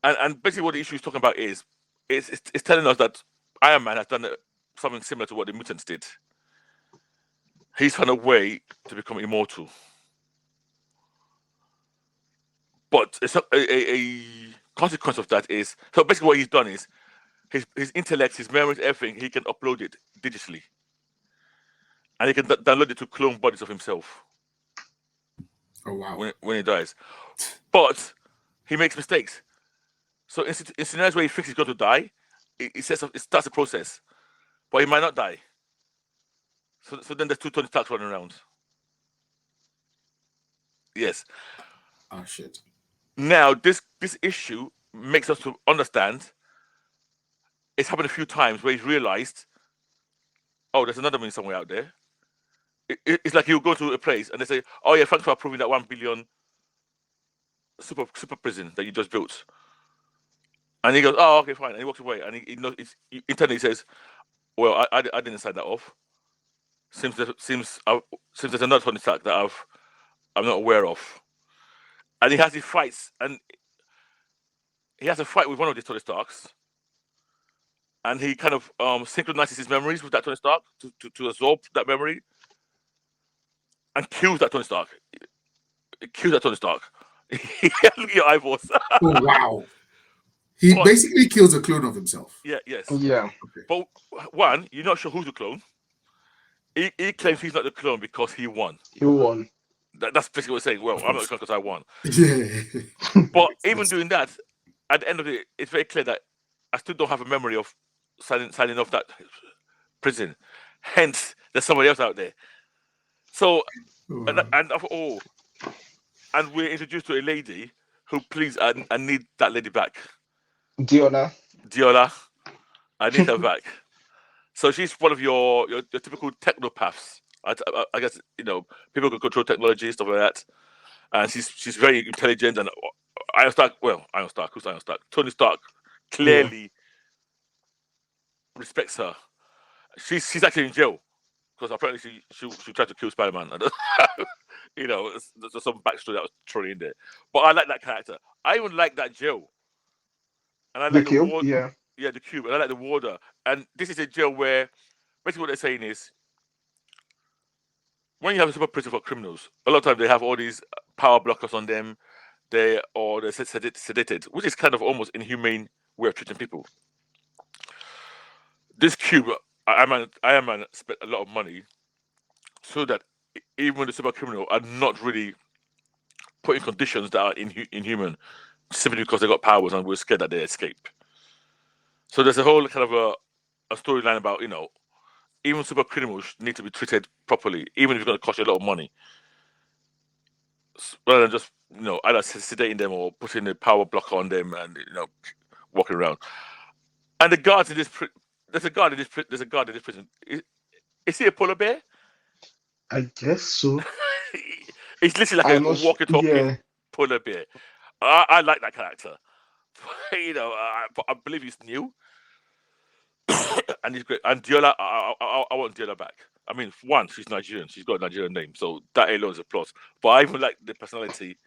And basically, what the issue is talking about is, it's telling us that Iron Man has done something similar to what the mutants did. He's found a way to become immortal, but it's a consequence of that is, so basically what he's done is his intellect, his memories, everything, he can upload it digitally, and he can download it to clone bodies of himself.
Oh wow!
When he dies, but he makes mistakes. So in scenarios where he thinks he's going to die, it starts a process, but he might not die. So then there's two Tony Starks running around. Yes.
Oh shit!
Now this issue makes us to understand. It's happened a few times where he's realized, oh, there's another me somewhere out there. It's like you go to a place and they say, oh yeah, thanks for approving that 1 billion super prison that you just built. And he goes, oh, okay, fine. And he walks away. And he knows, internally says, well, I didn't sign that off. Seems there's another Tony Stark that I'm not aware of. And he has these fights, and he has a fight with one of these Tony Starks, and he kind of synchronizes his memories with that Tony Stark to absorb that memory, and kills that Tony Stark. Look at your eyeballs.
Oh wow! He basically kills a clone of himself.
Yeah. Yes.
Yeah.
Okay.
But one, you're not sure who's the clone. He claims he's not the clone because he won.
He won.
That's basically what he's saying. Well, I'm not the clone because I won.
Yeah.
But even doing that, at the end of it, it's very clear that I still don't have a memory of signing off that prison. Hence, there's somebody else out there. So, and we're introduced to a lady who, please, I need that lady back.
Diola,
I need her back. So she's one of your typical technopaths. I guess people can control technology, stuff like that. And she's very intelligent. And Iron Stark, who's Iron Stark? Tony Stark clearly respects her. She's actually in jail because apparently she tried to kill Spider-Man. There's some backstory that was thrown in there. But I like that character. I even like that jail. And I like the ward. Yeah, the cube. And I like the warder. And this is a jail where basically what they're saying is, when you have a super prison for criminals, a lot of times they have all these power blockers on them. They're sedated, which is kind of almost inhumane way of treating people. This cube, Iron Man spent a lot of money so that even the super criminal are not really put in conditions that are inhuman, simply because they got powers and we're scared that they escape. So there's a whole kind of a storyline about, even super criminals need to be treated properly, even if it's going to cost you a lot of money. Rather than just, either sedating them or putting a power blocker on them and, walking around. And the guards in this there's a guard in this prison. Is he a polar bear?
I guess so.
He's literally like a walkie-talkie polar bear. I like that character. I believe he's new. And he's great. And Diola, I want Diola back. I mean, one, she's Nigerian. She's got a Nigerian name, so that alone is a plus. But I even like the personality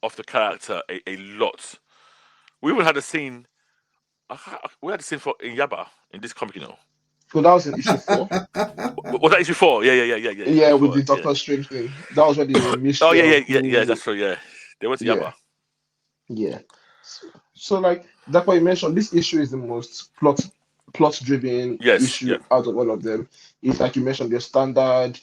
of the character a lot. We even had a scene. We had a scene in Yaba in this comic,
So that was in issue 4.
Was that issue 4? Yeah.
Yeah, with the Doctor Strange thing. That was when they missed.
Oh yeah. That's true. Yeah, they went to Yaba.
Yeah. So that's why you mentioned this issue is the most plot-driven issue out of all of them. It's like you mentioned, the standard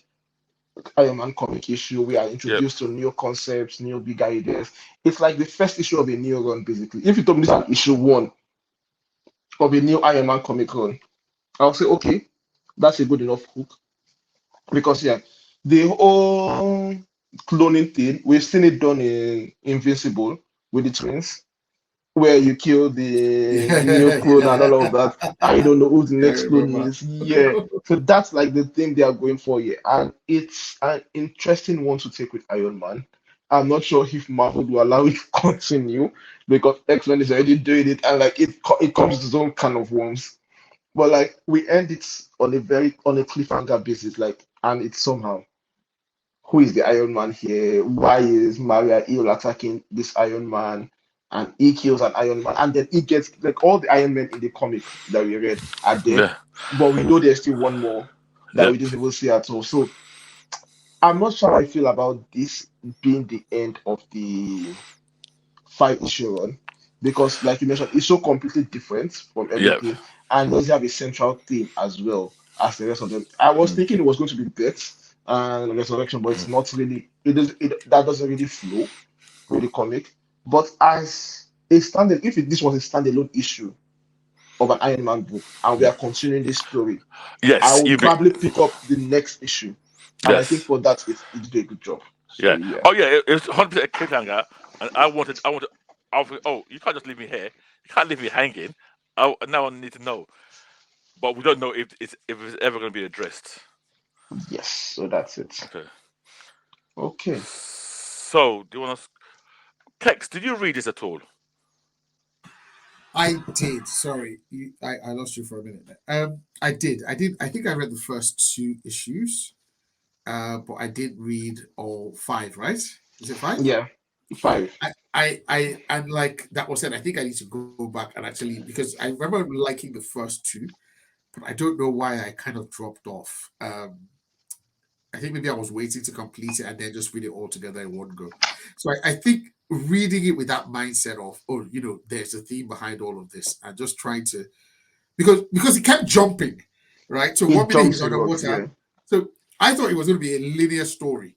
Iron Man comic issue. We are introduced to new concepts, new big ideas. It's like the first issue of a new run, basically. If you told me this is issue 1 of a new Iron Man comic run, I'll say, okay, that's a good enough hook. Because yeah, the whole cloning thing, we've seen it done in Invincible with the twins, where you kill the new clone and
Yeah,
all of that. I don't know who the
I
next clone
remember.
is. Yeah. So that's like the thing they are going for here. And it's an interesting one to take with Iron Man. I'm not sure if Marvel will allow it to continue because X-Men is already doing it and like it comes with its own kind of worms. But like we end it on a cliffhanger basis, like, and it's somehow who is the Iron Man here? Why is Maria Hill attacking this Iron Man? And he kills an Iron Man, and then he gets like all the Iron Men in the comic that we read are dead,
Yeah,
but we know there's still one more that
yeah,
we didn't even see at all. So I'm not sure how I feel about this being the end of the 5 issue run because, like you mentioned, it's so completely different from
yeah.
everything and doesn't have a central theme as well as the rest of them. I was
Mm,
thinking it was going to be death and resurrection, but it's
mm.
not really. That doesn't really flow with the comic. But as a standard, this was a standalone issue of an Iron Man book, and we are continuing this story, I
Yes,
will
you be.
probably pick up the next issue, and I think
Yes,
for that it did a good job. So
yeah.
yeah,
Oh yeah, it was 100% a cliffhanger, and I wanted. I was, oh, you can't just leave me here. You can't leave me hanging. Now I need to know, but we don't know if it's ever going to be addressed.
yes. So that's it.
Okay.
Okay.
So, do you want to text? Did you read this at all?
I did. Sorry, I lost you for a minute there. I did. I did. I think I read the first 2 issues, but I did read all five. Right? Is it five?
Yeah, 5.
And like that was said, I think I need to go back and actually because I remember liking the first two, but I don't know why I kind of dropped off. I think maybe I was waiting to complete it and then just read it all together in one go. So I think reading it with that mindset of, oh, there's a theme behind all of this, and just trying to because it kept jumping, right? So
It
1 minute he's
jumps a
on the
lot.
water.
Yeah.
So I thought it was going to be a linear story.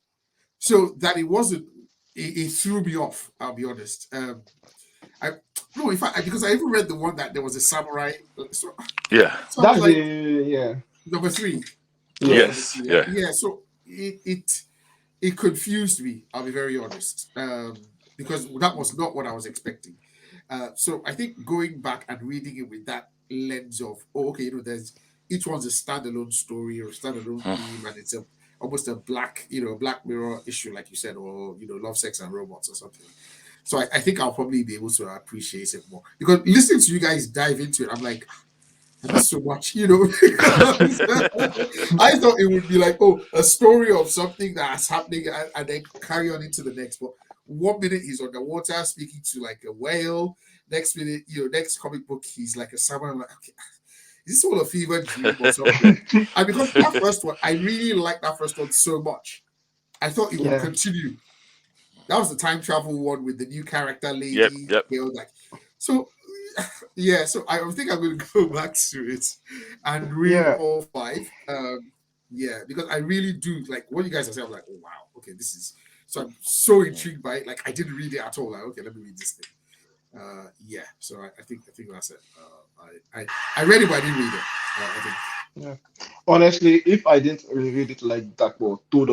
So that it wasn't, it threw me off. I'll be honest. I no, in fact, because I even read the one that there was a samurai. So,
Yeah.
so I was
That's the
like,
yeah.
number three. Was it
Yeah.
number
Yes.
three? Yeah.
Yeah.
Yeah. So it confused me. I'll be very honest, because that was not what I was expecting. So I think going back and reading it with that lens of, oh, okay, there's each one's a standalone story or a standalone
Mm.
theme, and it's almost a Black Mirror issue, like you said, or Love, Sex, and Robots or something. So I think I'll probably be able to appreciate it more because listening to you guys dive into it, I'm like, that's so much. Because I thought it would be like, oh, a story of something that's happening and then carry on into the next. But 1 minute he's on the water speaking to like a whale. Next minute, next comic book, he's like a salmon. I'm like, okay, is this all a fever dream or something? And because that first one, I really liked that first one so much. I thought it would
Yeah.
continue. That was the time travel one with the new character
Yep.
lady.
Yep.
Like so. Yeah, so I think I'm going to go back to it and read
Yeah.
all five. Yeah, because I really do like what you guys are saying. I'm like, oh wow, okay, this is so I'm so intrigued by it. Like I didn't read it at all. Like, okay, let me read this thing. Yeah, so I think that's it. I read it, but I didn't read it. I think.
Yeah. Honestly, if I didn't reread it like that, well, told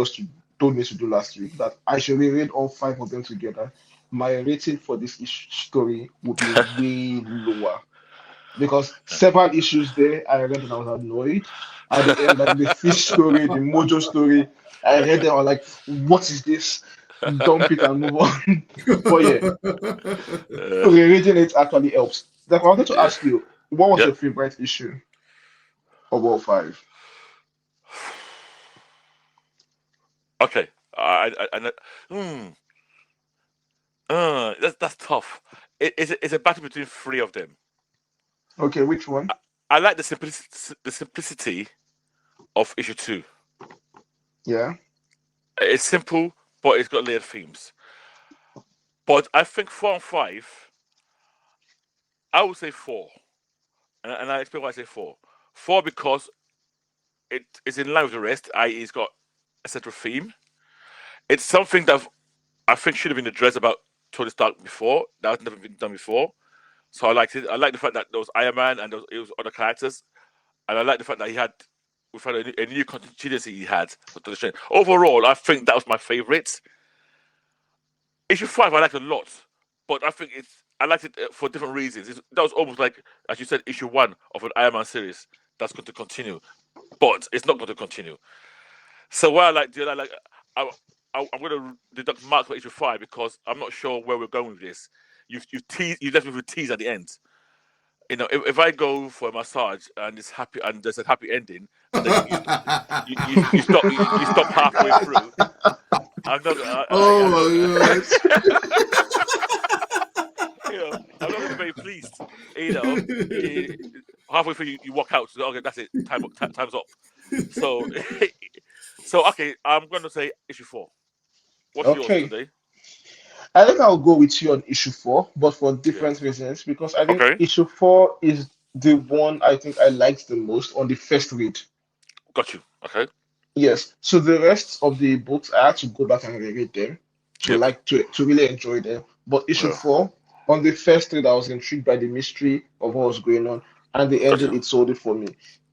me to do last week, that I should reread all 5 of them together, my rating for this story would be way lower. Because several issues there, I read and I was annoyed. At the end, like the fish story, the mojo story, I read them, I was like, what is this? Dump it and move on. But yeah,
Uh,
rereading it actually helps. Like, I wanted to
yeah.
ask you, what was
Yep.
your favorite issue of all 5?
Okay. I know. Hmm. That's tough. It's a battle between three of them.
Okay, which one?
I like the simplicity of issue two.
Yeah.
It's simple, but it's got layered themes. But I think 4 and 5, I would say four, and I explain why I say four. Four because it is in line with the rest, i.e., it's got a central theme. It's something that I think should have been addressed about Tony Stark before. That's never been done before. So I liked it. I like the fact that there was Iron Man and it was other characters, and I like the fact that we found a new continuity he had for the show. Overall, I think that was my favorite. Issue 5 I liked a lot, but I liked it for different reasons. That was almost like, as you said, issue 1 of an Iron Man series that's going to continue, but it's not going to continue. So what I like, I, I'm going to deduct marks for issue 5 because I'm not sure where we're going with this. You left me with a tease at the end. You know, if I go for a massage and it's happy and there's a happy ending, and then you stop halfway through. I'm not.
Oh my
You know, I'm not gonna be very pleased. You know, halfway through you walk out. So, okay, that's it. Time's up. So, so okay, I'm gonna say issue 4. What's yours
Okay.
today?
I think I'll go with you on issue 4, but for
Yeah.
different reasons. Because I think
Okay.
issue 4 is the one I think I liked the most on the first read.
Got you. Okay.
Yes. So the rest of the books, I had to go back and reread them to
Yep.
to really enjoy them. But issue
Yeah.
4, on the first read, I was intrigued by the mystery of what was going on, and the
Got
ending
you.
it sold it for me.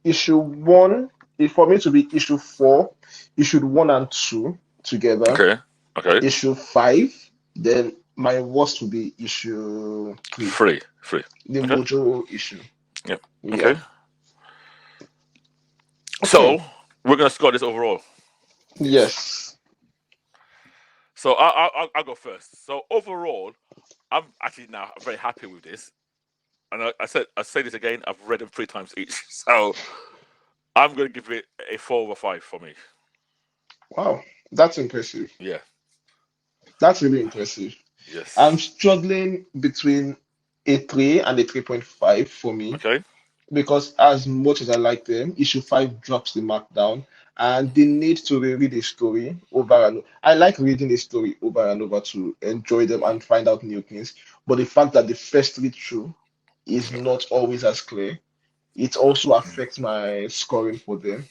Issue 1, if for me to be issue 4, issue 1 and 2 together.
Okay. Okay.
Issue 5, then my worst would be issue 3,
Free.
the
Okay.
Mojo issue.
Yep.
Yeah.
Okay.
Okay.
So we're gonna score this overall.
Yes.
So I'll go first. So overall, I'm actually now very happy with this. And I say this again. I've read them 3 times each. So I'm going to give it a 4/5 for me.
Wow. That's impressive.
Yeah.
That's really impressive. I'm
Yes.
struggling between a 3 and a 3.5 for me
Okay.
because as much as I like them, issue 5 drops the mark down and the need to reread a story over and over. I like reading a story over and over to enjoy them and find out new things. But the fact that the first read through is not always as clear, it also affects my scoring for them.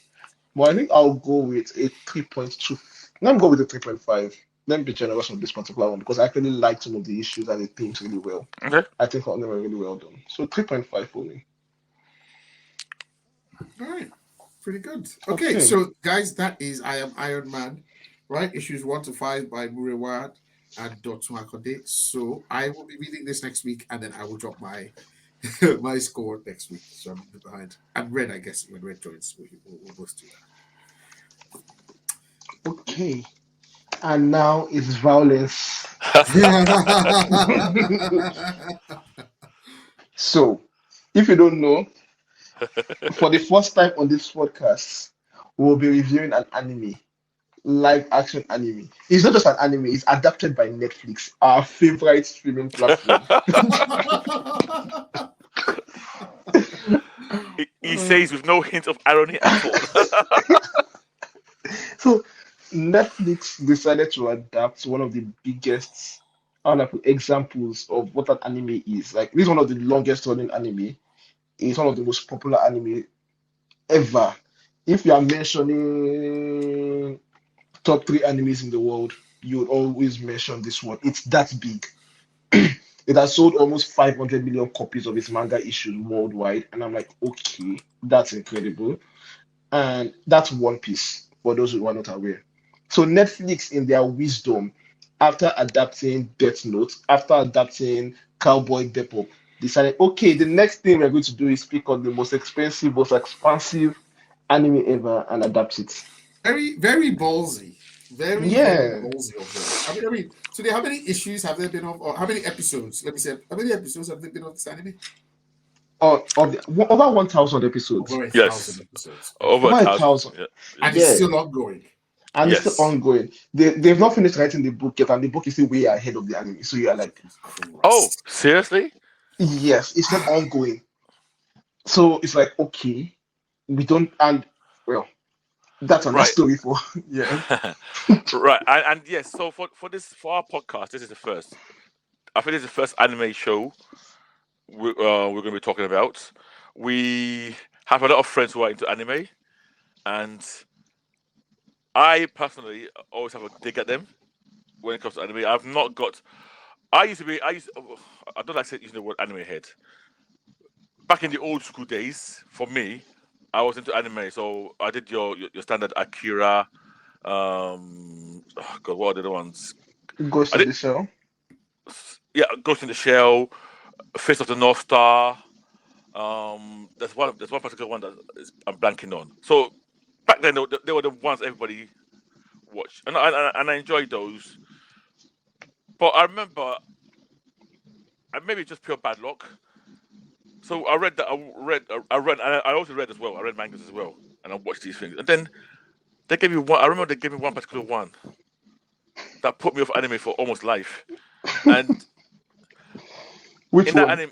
But I think I'll go with a 3.2. Let me go with a 3.5. Let me be generous on this particular one because I actually like some of the issues and the themes really well.
Okay.
I think all of them are really well done. So 3.5 for me.
All right, pretty good. Okay,
Okay.
so guys, that is I Am Iron Man, right? Issues 1 to 5 by Murewa and Dotun. So I will be reading this next week, and then I will drop my my score next week. So I'm behind. And Red, I guess, when Red joins, we'll both do
Okay. And now it's violence.
that.
So, if you don't know, for the first time on this podcast, we'll be reviewing an anime, live action anime. It's not just an anime, it's adapted by Netflix, our favorite streaming platform.
He says with no hint of irony at all.
So Netflix decided to adapt one of the biggest examples of what an anime is. Like this is one of the longest running anime. It's one of the most popular anime ever. If you are mentioning top 3 animes in the world, you would always mention this one. It's that big. It has sold almost 500 million copies of its manga issues worldwide. And I'm like, okay, that's incredible. And that's One Piece, for those who are not aware. So Netflix, in their wisdom, after adapting Death Note, after adapting Cowboy Bebop, decided, okay, the next thing we're going to do is pick on the most expensive, most expansive anime ever and adapt it.
Very, very ballsy. Very, very
Yeah.
ballsy of them. I mean, today, how many issues have there been of, or how many episodes? Let me say, how many episodes have there been of this anime?
Over 1,000 episodes.
Over a
Yes.
thousand episodes.
Over
Over a
1,000.
thousand.
Yeah.
And
Yeah.
it's still ongoing.
And it's still
Yes.
ongoing. They've not finished writing the book yet, and the book is still way ahead of the anime. So you're like,
Oh, seriously?
yes, it's still ongoing. So it's like, okay, we don't, and well, that's another
Right.
story for, yeah.
Right. And yes, so for our podcast, this is the first. I think this is the first anime show we're going to be talking about. We have a lot of friends who are into anime, and I personally always have a dig at them when it comes to anime. I've not got I used to be. I don't like saying using the word anime head. Back in the old school days, for me, I was into anime. So I did your standard Akira. Oh God, what are the other ones?
Ghost
I
in
did.
the Shell.
Yeah, Ghost in the Shell, Face of the North Star. There's one particular one that I'm blanking on. So back then, they were the ones everybody watched, and I enjoyed those. But I remember, and maybe it's just pure bad luck. So I read that and I also read as well. I read mangas as well, and I watched these things. And then they gave me one. I remember they gave me one particular one that put me off anime for almost life. And
Which
in that
one?
anime,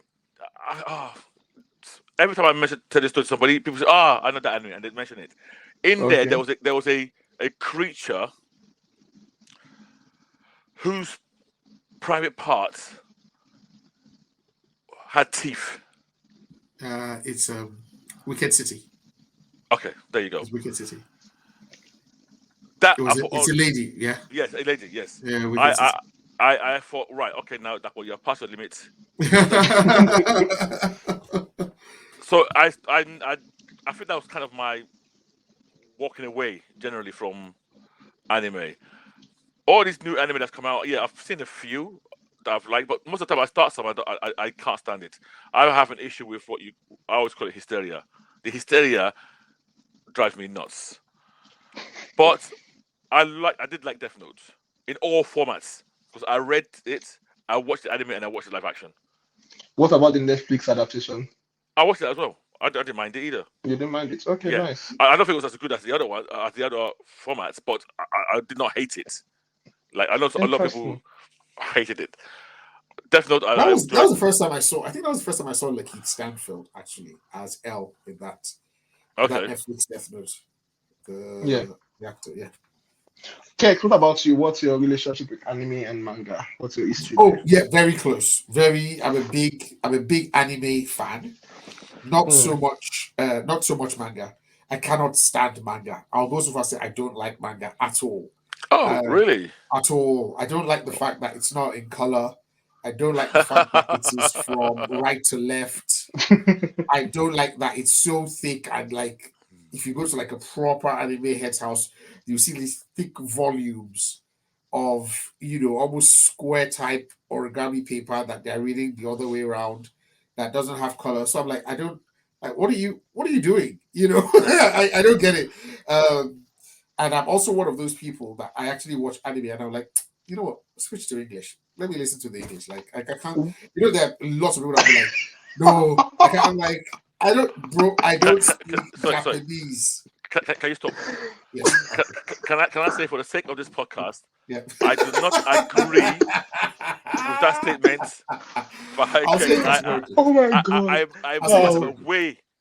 every time I tell this story to somebody, people say, "Ah, I know that anime," and they mention it. In there,
Okay.
there was a creature whose private parts had teeth.
It's Wicked City.
Okay, there you go.
It's Wicked City.
That
It
I
was.
thought,
It's
oh,
a lady. Yeah.
yes, a lady, yes.
Yeah.
I
Wicked
I
City.
I thought, right, okay, now that you're past your limit. So I think that was kind of my walking away generally from anime. All these new anime that's come out, yeah, I've seen a few that I've liked, but most of the time I start some, I can't stand it. I have an issue with I always call it hysteria. The hysteria drives me nuts. But I did like Death Note in all formats because I read it, I watched the anime, and I watched the live action.
What about the Netflix adaptation?
I watched it as well. I didn't mind it either.
You didn't mind it? Okay,
Yeah,
nice.
I don't think it was as good as the other one, as the other formats, but I did not hate it. Like I know a lot of people
Interesting.
hated it. Death Note,
That
I
was
enjoyed.
the first time I saw. I think that was the first time I saw Lakeith Stanfield actually as L in that
Okay,
Netflix Death Note.
Yeah.
The actor, yeah.
Okay, what about you? What's your relationship with anime and manga? What's your history
Oh
there?
yeah, very close. Very. I'm a big anime fan.
Hmm.
Not so much manga. I cannot stand manga. I'll go so far as to say I don't like manga at all.
oh,
Uh,
really?
at all. I don't like the fact that it's not in color. I don't like the fact that it is from right to left. I don't like that it's so thick and like if you go to like a proper anime head's house, you see these thick volumes of almost square type origami paper that they're reading the other way around that doesn't have color. So I'm like, I don't like what are you doing? I don't get it. And I'm also one of those people that I actually watch anime and I'm like, you know what, switch to English. Let me listen to the English. Like I can't, there are lots of people that be like, no, I'm like, I don't, bro, I don't speak
Sorry.
Japanese.
Can you stop?
Yes.
Can,
Okay.
can I say, for the sake of this podcast,
Yeah.
I do not agree with that statement.
I'll say it
I,
categorically.
Oh my God.
I'm
I'll say
Wow.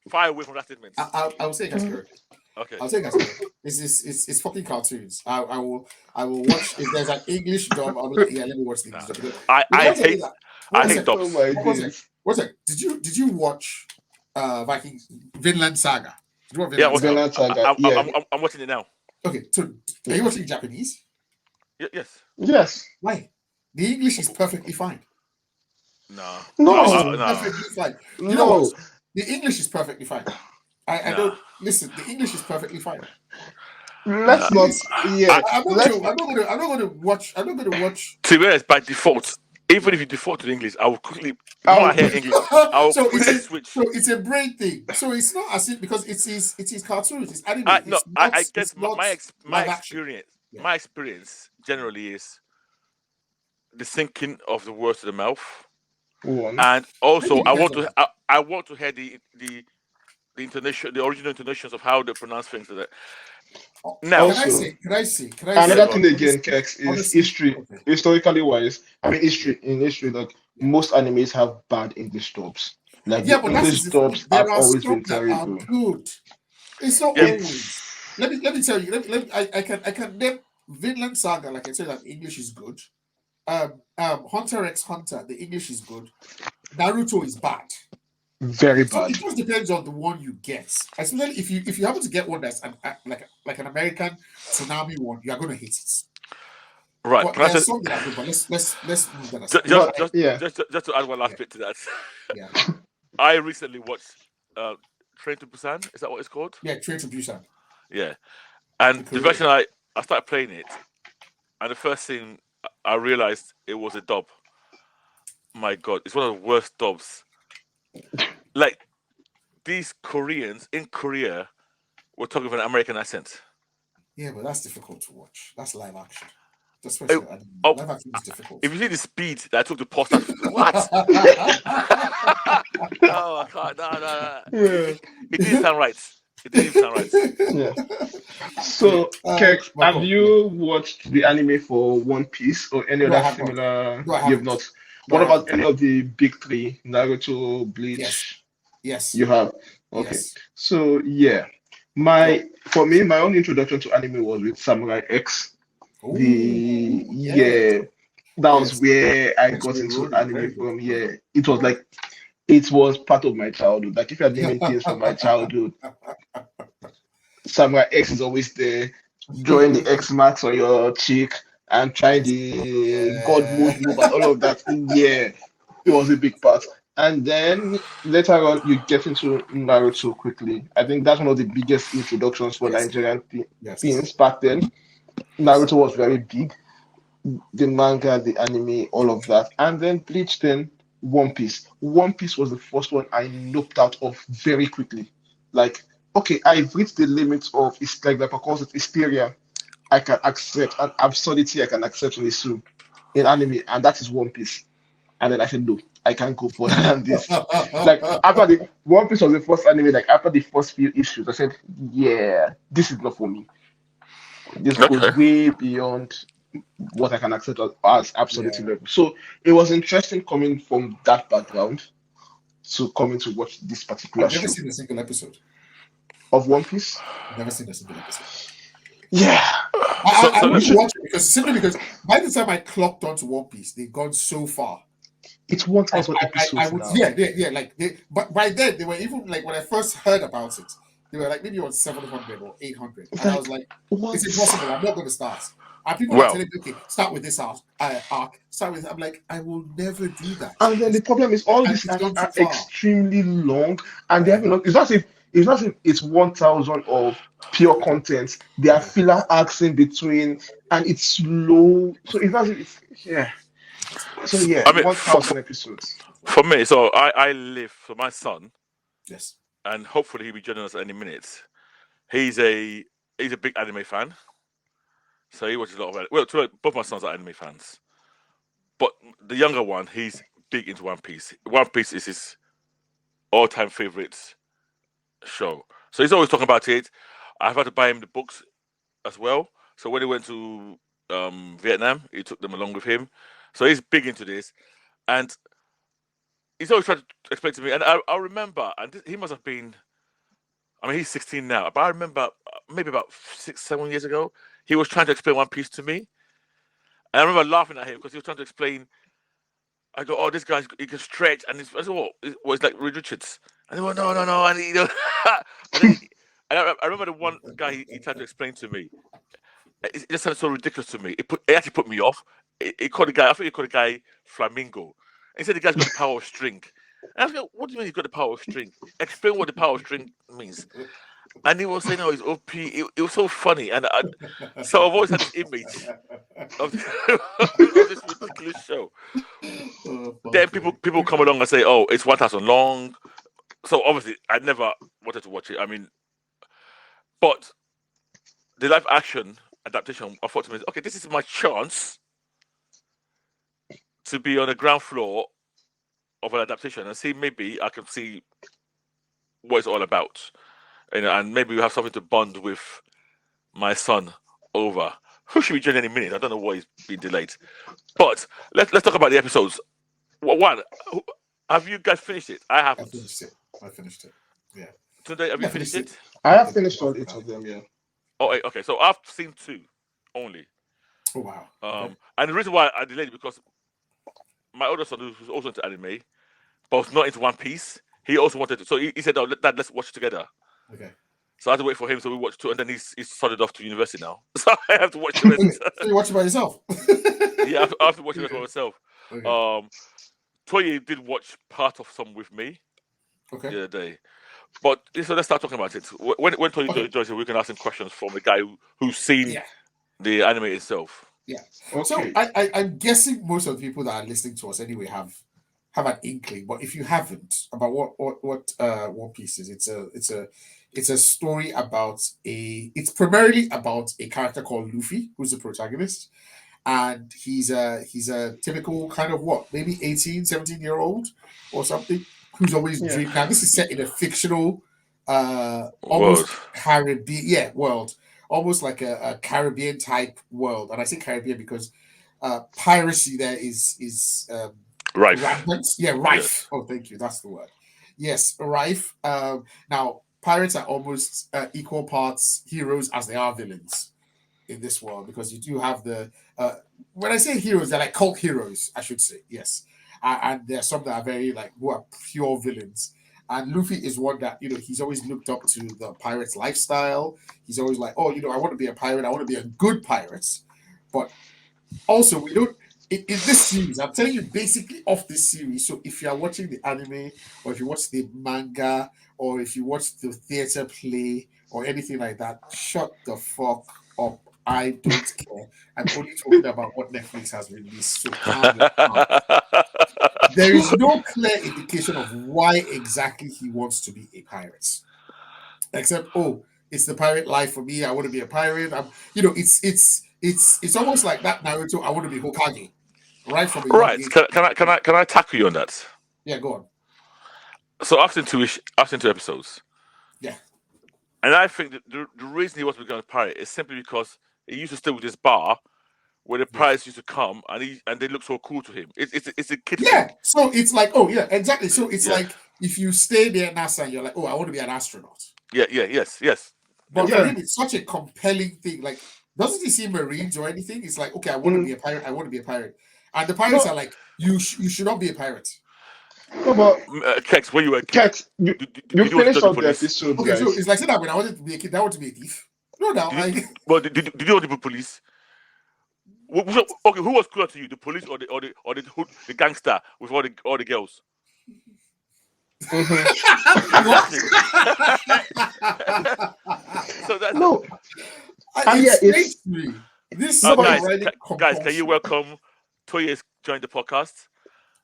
far away from that statement.
I'll say it categorically.
Okay.
I'll say it categorically. It's fucking cartoons. I will watch if there's an English dub. I'll be like, yeah, let me watch the
Nah.
English dub.
I
One second,
hate
one
I hate
second,
Oh
dubs.
my
one second,
days.
one second. Did you watch Vikings Vinland Saga? Did you watch
Yeah,
Vinland Saga?
Vinland Saga. Yeah.
I'm watching it now.
Okay, so are you watching Japanese?
Yes.
Yes.
Why? The English is perfectly fine.
No.
The English is
No.
No.
perfectly fine. You know what?
No.
The English is perfectly fine. I
Nah.
don't listen. The English is perfectly fine.
Nah.
Let's not. Yeah.
I'm not
Let's.
going to. I'm not going to watch. I'm not going to watch.
To be honest, by default, even if you default to English, I will quickly. The
I'll,
moment I hear English, I will
So
quickly switch.
it's a brain thing. So it's not as if because it is cartoons. It's anime.
No, I guess
It's not
my
live action.
experience
Yeah.
my experience generally is the sinking of the words to the mouth,
one.
and also
Maybe it depends on
I want to hear the intonation, the original intonations of how they pronounce things. Now,
Also,
Can I say?
yeah,
another
go on.
thing again, Kex, is
Honestly,
history.
okay.
Historically wise, I mean,
Yeah,
in history, like
yeah.
most animes have bad English dubs. Like
Yeah,
the
but that's
English
the thing.
dubs have
There are
always
some
been
that are
terrible.
good. It's not
Yeah,
always.
It's
Let me tell you. I can name Vinland Saga. Like I said, that English is good. Hunter x Hunter. The English is good. Naruto is bad.
very
So
bad.
it just depends on the one you get. Especially if you happen to get one that's like an American tsunami one, you are going to hate it.
Right.
But
Can I
there's
say,
some that are good, but let's move that
ju-
aside.
just,
But
just,
yeah,
just to add one last
Yeah.
bit to that,
Yeah,
I recently watched Train to Busan. Is that what it's called?
yeah. Train to Busan,
Yeah.
the
And the
Korean.
version I started playing it, and the first thing I realized it was a dub. My God, it's one of the worst dubs. Like these Koreans in Korea were talking with an American accent.
Yeah, but that's difficult to watch. That's live action,
Oh,
especially anime.
oh,
Live action is difficult.
if you see the speed that I took to pause that, what? No, I can't. No, no, no.
yeah,
It didn't sound right. It didn't even sound right.
yeah.
Okay,
So, Kex, have
Michael. Yeah.
you watched the anime for One Piece or any
No, I
other
have not.
similar?
No, I
You've
haven't.
not.
No, I
What about
haven't.
any of the big three? Naruto,
Yes,
Bleach.
yes,
You have. Okay.
yes.
So yeah,
Go.
for me, my own introduction to anime was with Samurai X.
Oh,
The
yes,
yeah, that was
yes.
where I
Next
got
way
into
rolling.
anime
Very good.
from.
Very
Yeah,
good.
it was like it was part of my childhood. Like if you're naming things from my childhood, Samurai X is always there, drawing the X marks on your cheek and trying
Yes.
the God
Yeah.
move and all of that. Yeah, it was a big part. And then later on, you get into Naruto quickly. I think that's one of the biggest introductions for
Yes.
Nigerian
Yes.
things back then.
Yes.
Naruto was very big, the manga, the anime, all of that. And then Bleach, then One Piece. One Piece was the first one I noped out of very quickly. Like, okay, I've reached the limits of it's like the calls it hysteria I can accept and absurdity I can accept really soon in anime, and that is One Piece. And then I said, no, I can't go further than this. Like after the One Piece was the first anime, like after the first few issues, I said, yeah, this is not for me. This goes
Okay.
way beyond what I can accept as absurdity
Yeah.
level. So it was interesting coming from that background to coming to watch this particular
I've never
show
seen a single episode.
of One Piece.
I've never seen a single episode.
Yeah,
So,
I
so
you
want
let,
to
should.
watch it because simply because by the time I clocked onto One Piece, they've gone so far.
It's
I,
1,000
I
episodes
would
now.
yeah like but by then they were even like when I first heard about it they were like maybe on 700 or 800
It's
and I was
like
like
what?
it's impossible, I'm not going to start, and people are
well,
telling me okay start with this arc start with, I'm like I will never do that.
And then the problem is all
And
these
it's
arcs
gone too
are
far.
extremely long, and they have
Uh-huh.
enough. It's not as if it's 1,000 of pure content. There are
Uh-huh.
filler arcs in between, and it's slow. So it's not as if it's yeah.
Impossible.
So yeah,
I mean,
1,000 episodes.
for me, so I live for my son,
Yes.
and hopefully he'll be joining us any minute. He's a he's a big anime fan, so he watches a lot of well, both my sons are anime fans, but the younger one, he's big into One Piece. One Piece is his all-time favorite show, so he's always talking about it. I've had to buy him the books as well. So when he went to Vietnam, he took them along with him. So he's big into this, and he's always trying to explain to me. And I remember, and he must have been. I mean, he's 16 now, but I remember maybe about 6, 7 years ago, he was trying to explain One Piece to me, and I remember laughing at him because he was trying to explain. I go, "Oh, this guy he can stretch," and I said, "What? Well, it's like Reed Richards." And he went, "No, no, no," and and then I remember the one guy he tried to explain to me. It just sounded so ridiculous to me. It actually put me off. It called the guy. I think he called the guy Flamingo. And he said the guy's got the power of string. And I was like, what do you mean he's got the power of string? Explain what the power of string means. And he was saying, "Oh, he's OP." It was so funny, and so I've always had this image of, of this ridiculous show.
Oh,
Then
fuck
people come along and say, "Oh, it's 1,000 long." So obviously, I never wanted to watch it. I mean, but the live action adaptation, I thought to myself, okay, this is my chance to be on the ground floor of an adaptation and see maybe I can see what it's all about, and maybe we have something to bond with my son over. Who should be joining any minute? I don't know why he's been delayed, but let's talk about the episodes. One, have you guys finished it? I
I
haven't.
finished it. I finished it. Yeah.
Today, have you
Yeah, I
finished
finished it.
it?
I
I
have
finished
finished
it.
all 8 of them. Yeah.
Oh, okay. So I've seen two only.
Oh wow. Okay.
And the reason why I delayed it because my older son, who's also into anime, but was not into One Piece, he also wanted to. So he said, "Oh, Dad, let's watch it together."
Okay.
So I had to wait for him. So we watched two, and then he's started off to university now. So I have to watch the rest.
Okay, so you watch it by yourself?
Yeah, I have to watch the rest by myself.
Okay.
Toye did watch part of some with me
Okay.
the other day. But so let's start talking about it. When Toye joins, we can ask him questions from the guy who's seen the anime itself.
Yeah.
Okay.
So I'm guessing most of the people that are listening to us anyway have an inkling. But if you haven't, about what One Piece is, it's a story about it's primarily about a character called Luffy, who's the protagonist. And he's a typical kind of maybe 18, 17-year-old or something, who's always dreamed. Now this is set in a fictional almost Caribbean world, almost like a Caribbean type world. And I say Caribbean because piracy there is
rife.
Rampant. Yeah, rife. Oh, thank you. That's the word. Yes, rife. Now pirates are almost equal parts heroes as they are villains in this world, because you do have the when I say heroes, they're like cult heroes, I should say. Yes. And there are some that are very who are pure villains. And Luffy is one that, he's always looked up to the pirate's lifestyle. He's always like, oh, I want to be a pirate. I want to be a good pirate. But also, we don't, in this series, I'm telling you basically of this series. So if you are watching the anime, or if you watch the manga, or if you watch the theater play, or anything like that, shut the fuck up. I don't care. I'm only talking about what Netflix has released. So calm down. There is no clear indication of why exactly he wants to be a pirate, except it's the pirate life for me. I want to be a pirate. It's almost like that Naruto. I want to be Hokage, right from a young age.
Can I tackle you on that?
Yeah, go on.
So after two episodes, and I think that the reason he wants to become a pirate is simply because he used to stay with this bar where the pirates used to come, and they look so cool to him. It's a kid thing.
So it's like, exactly. So it's like if you stay there at NASA and you're like, I want to be an astronaut.
Yes.
But for him, it's such a compelling thing. Like, doesn't he see Marines or anything? It's like, okay, I want to be a pirate. I want to be a pirate. And the pirates are like, you should not be a pirate.
No, but
Kex, when you were a kid,
Kex, you finished off the episode.
Okay,
guys.
so it's like saying that when I wanted to be a kid, I wanted to be a thief. No, now
did you want to be police? Okay, who was cooler to you, the police or the gangster with all the girls?
Mm-hmm.
So that's
No.
This
guys, can you welcome Toye join the podcast?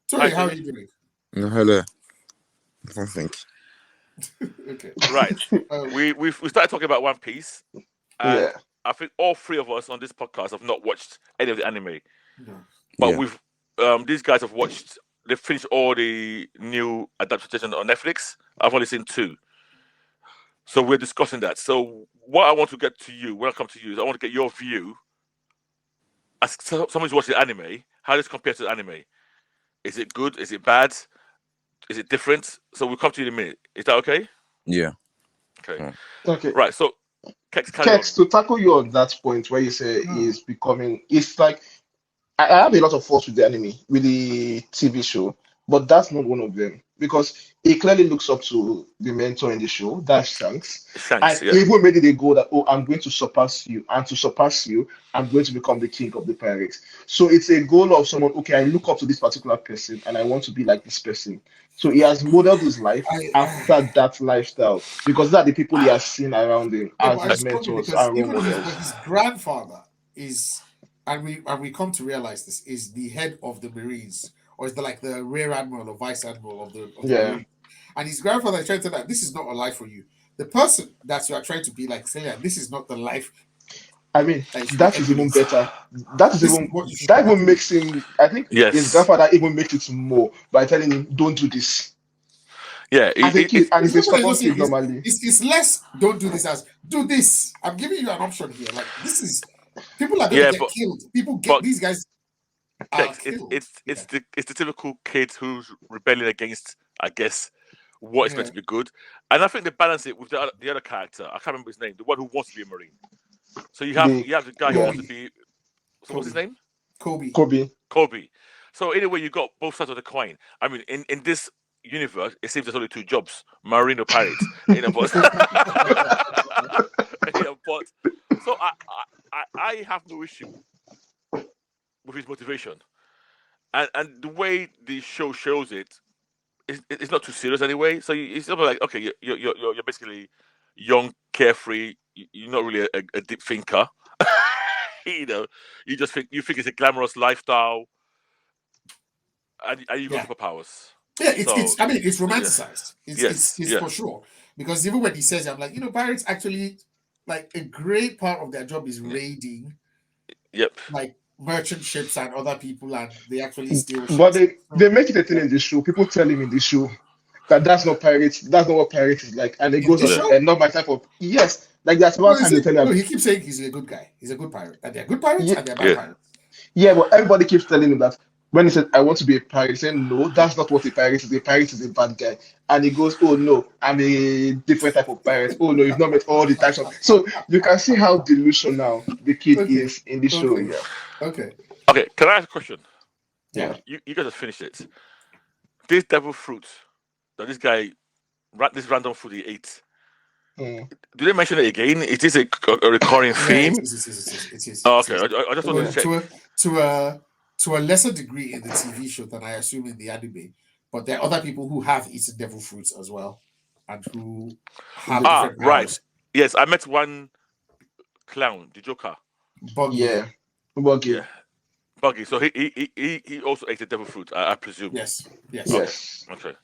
Toye, how are you doing?
No, hello. I don't think.
Okay.
Right. We started talking about One Piece. And I think all three of us on this podcast have not watched any of the anime.
No.
But we've these guys have watched. They've finished all the new adaptations on Netflix. I've only seen 2. So we're discussing that. So what I want to get to you, when I come to you, is I want to get your view as someone who's watching the anime. How does it compare to the anime? Is it good? Is it bad? Is it different? So we'll come to you in a minute. Is that okay?
Yeah.
Okay.
Okay.
Right. So
Kex, to tackle you on that point where you say it's like I have a lot of faults with the anime, with the TV show, but that's not one of them, because he clearly looks up to the mentor in the show, that's Shanks. He even made it a goal that, I'm going to surpass you, and to surpass you, I'm going to become the king of the pirates. So it's a goal of someone, okay, I look up to this particular person and I want to be like this person. So he has modeled his life after that lifestyle, because that are the people he has seen around him as his mentors and role models.
His grandfather is, and we come to realize this, is the head of the Marines, or is the rear admiral or vice admiral of the Marines. And his grandfather is trying to tell that this is not a life for you. The person that you are trying to be like, saying that this is not the life.
I mean, that is even better. That even makes him. I think his grandfather even makes it more by telling him, "Don't do this."
Yeah,
as a kid, and he's a stubborn kid normally.
It's less. Don't do this as do this. I'm giving you an option here. Like, this is people are going to get killed. These guys.
It's the typical kid who's rebelling against, I guess, what is meant to be good. And I think they balance it with the other character. I can't remember his name. The one who wants to be a Marine. So you have the guy who wants to be. So what's his name?
Kobe.
So anyway, you got both sides of the coin. I mean, in this universe, it seems there's only 2 jobs: Marine or pirate. But Yeah, but so I have no issue with his motivation, and the way the show shows it, it's not too serious anyway. So it's sort of like, okay, you're basically young, carefree. You're not really a deep thinker. You know, you think it's a glamorous lifestyle, and you got
Yeah.
superpowers.
Yeah,
So
I mean, it's
yeah,
romanticized.
yes,
It's
yeah,
for sure. Because even when he says, I'm like, pirates actually, like, a great part of their job is
yeah,
raiding,
yep,
like, merchant ships and other people, and they actually steal
But
ships.
they
So,
make it a thing
yeah.
in the show. People tell him in the show that that's not pirates. That's not what pirates is like. And it
In
goes
this
on.
yeah,
show,
Not my type of. Yes, like that's
no,
one time they tell
no,
him.
he keeps saying he's a good guy. He's a good pirate. And they're good pirates
Yeah,
and they're bad
yeah.
pirates.
yeah, but everybody keeps telling him that when he said, I want to be a pirate, he's saying, no, that's not what a pirate is. A pirate is a bad guy. And he goes, oh, no, I'm a different type of pirate. Oh, no, you've not met all the types of. So you can see how delusional the kid
Okay.
is in the show.
Okay.
Yeah.
Okay.
Okay, can I ask a question?
Yeah.
You guys have finished it. This devil fruit that this guy, this random food he ate.
Mm,
Do they mention it again? Is this a recurring
Yeah, it
theme?
is. It is.
Oh,
It
okay,
is.
I just wanted
yeah.
to check.
To a lesser degree in the TV show than I assume in the anime, but there are other people who have eaten devil fruits as well, and who have different
Right.
powers.
Yes, I met one clown, the Joker.
Buggy,
Yeah. Buggy.
Yeah, Buggy. So he also ate the devil fruit, I presume.
yes.
Okay,
Yes.
okay,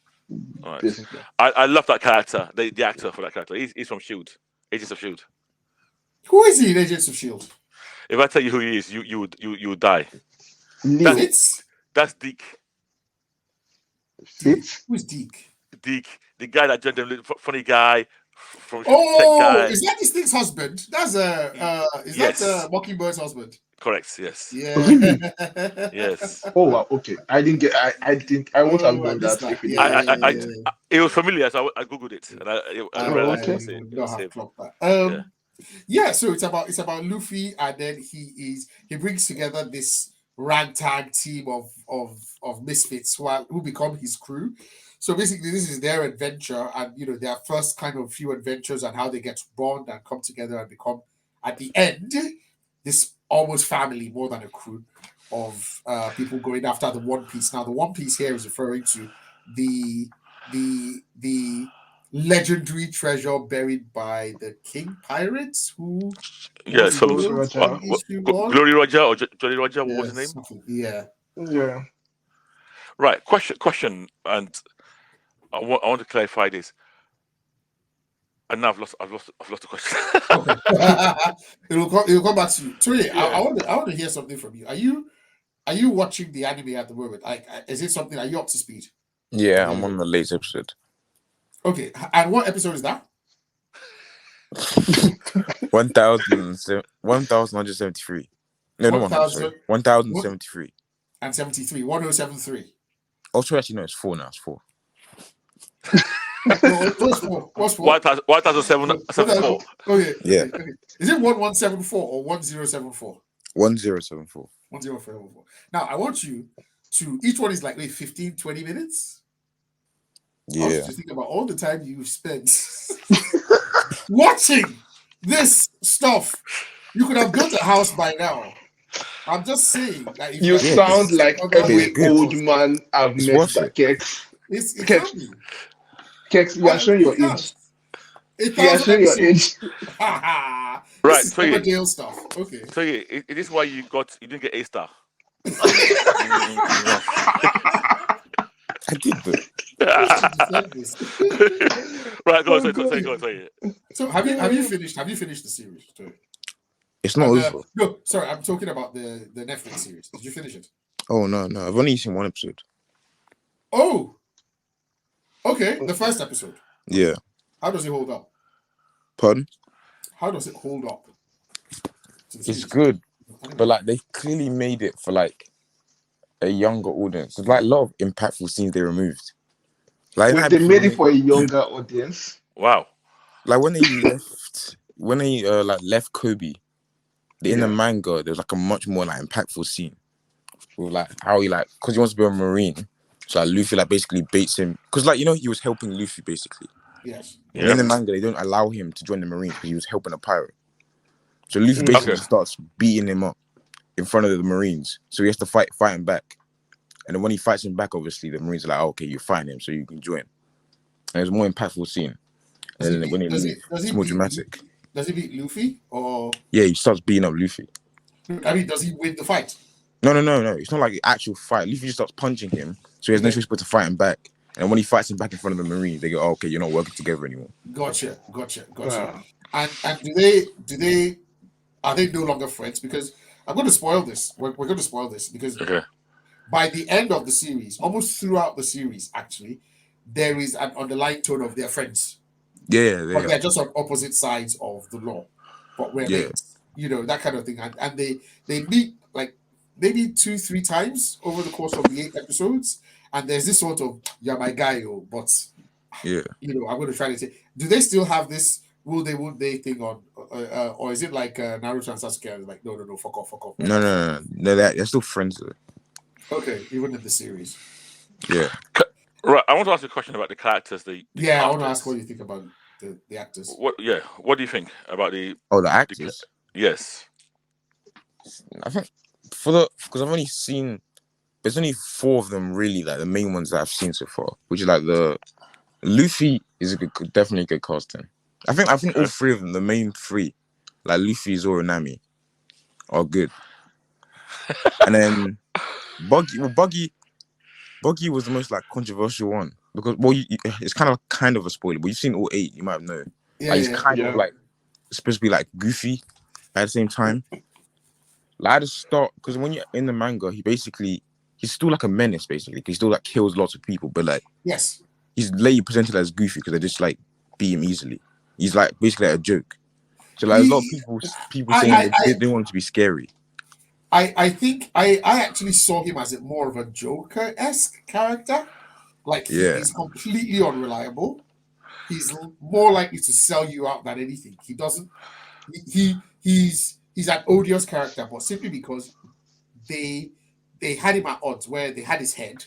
all right.
Basically.
I love that character, the actor for that character. He's from Shield, Agents of Shield.
Who is he in Agents of Shield?
If I tell you who he is, you would die.
Leo.
Fitz?
That's Deke.
Fitz.
Who's Deke?
Deke, the guy that joined them, funny guy from Tech
Oh,
Guy.
is that this thing's husband? That's
Yes.
that Mockingbird's husband?
Correct. Yes.
Yeah.
Really?
Yes.
Oh, wow. Okay. I didn't get, I didn't, I won't have
Oh, I
known
missed
that
that.
if it
Yeah,
didn't.
It was familiar, so I googled it and I
I
realized
okay.
would not have
him.
clocked that.
Yeah.
Yeah, so it's about Luffy, and then he brings together this ragtag team of misfits who become his crew. So basically, this is their adventure, and their first kind of few adventures, and how they get to bond and come together and become, at the end, this almost family more than a crew of people going after the One Piece. Now, the One Piece here is referring to the legendary treasure buried by the King Pirates, who
Yeah.
was
So
killed
Roger.
in issue 1.
Glory Roger or Jolly Roger, what was
Yeah,
his name?
something. Yeah.
Yeah.
Right. Question, and I want to clarify this. And now I've lost the question.
Okay. It'll come back to you. Toye,
Yeah.
I want to hear something from you. Are you watching the anime at the moment? Like, is it something? Are you up to speed?
Yeah, I'm on the latest episode.
Okay, and what episode is that?
1,173. No, not 100. Sorry, 1,073.
And 73, 1073.
Oh, sorry, actually, no, it's 4 now. It's 4.
What's 4?
1,074.
Okay.
Yeah.
Okay. Is it 1174 or 1074?
1074.
1074. Now, I want you to, each one is like, 15, 20 minutes. I want you
Yeah.
to think about all the time you've spent watching this stuff. You could have built a house by now. I'm just saying that if
You
had
sound
this
like
organized
every
good.
old man I've
It's
met
worth
that
it.
Kex.
It's
Kex,
funny.
Kex, you are showing your age.
1,000
You are showing your
episodes.
age.
Right,
This is
so you-
Emmerdale stuff. Okay.
So yeah, it is why you didn't get A star.
I did, but
Right, go on.
Oh,
Sorry,
God.
go on. Sorry.
So have you finished the series? Toye?
it's not over.
No, sorry, I'm talking about the Netflix series. Did you finish it?
Oh, no. I've only seen one episode.
Oh, okay. The first episode.
Yeah.
How does it hold up?
Pardon?
How does it hold up? to the
It's
series?
good,
I don't
but
know.
like they clearly made it for like a younger audience. There's like a lot of impactful scenes they removed. Like,
Wait, they made it for a younger audience.
Wow.
like when they left Kobe, in the
Yeah.
manga, there's like a much more like impactful scene with like how he because he wants to be a marine, so like Luffy like basically baits him because he was helping Luffy basically,
Yes.
And in the manga, they don't allow him to join the Marines because he was helping a pirate. So Luffy
Mm.
basically
Okay.
just starts beating him up in front of the Marines. So he has to fight him back. And then when he fights him back, obviously the Marines are like, oh, okay, you're fighting him, so you can join. And it's a more impactful scene.
Does
And
he
then when
beat?
they leave,
Does he
it's more
beat?
dramatic.
Does he beat Luffy? Or
Yeah, he starts beating up Luffy.
I mean, does he win the fight?
No. It's not like the actual fight. Luffy just starts punching him, so he has no choice but to fight him back. And when he fights him back in front of the Marines, they go, oh, okay, you're not working together anymore.
Gotcha.
Wow.
And do they are they no longer friends? Because I'm going to spoil this. We're going to spoil this because
Okay.
by the end of the series, almost throughout the series, actually, there is an underlying tone of their friends,
Yeah,
but they're just on opposite sides of the law. But we're
yeah,
mates, that kind of thing. And they meet like maybe 2-3 times over the course of the 8 episodes. And there's this sort of you're my guy, but
yeah.
I'm going to try to say, do they still have this will they won't they thing on, or is it like Naruto and Sasuke? Like no, fuck off, we're not friends.
No. They're still friends though.
Okay, even in the series.
Yeah.
Right. I want to ask you a question about the characters. The
Yeah, I want to
castings.
ask what you think about the actors.
What? Yeah. What do you think about the?
Oh, the actors.
Yes.
I think because I've only seen there's only 4 of them really, like the main ones that I've seen so far, which is like the Luffy is definitely a good casting. I think all 3 of them, the main 3, like Luffy, Zoro, Nami, are good. And then Buggy was the most like controversial one because it's kind of a spoiler, but you've seen all 8, you might know.
Yeah,
Like, he's
yeah.
kind of like supposed to be like goofy at the same time. Like at the start, because when you're in the manga, he's still like a menace basically. He still like kills lots of people, but like
Yes.
he's later presented as goofy because they just like beat him easily. He's like basically like a joke. So like there's a lot of people saying they didn't want him to be scary.
I think I actually saw him as more of a Joker-esque character. Like he's completely unreliable. He's more likely to sell you out than anything. He doesn't. He's an odious character, but simply because they had him at odds where they had his head,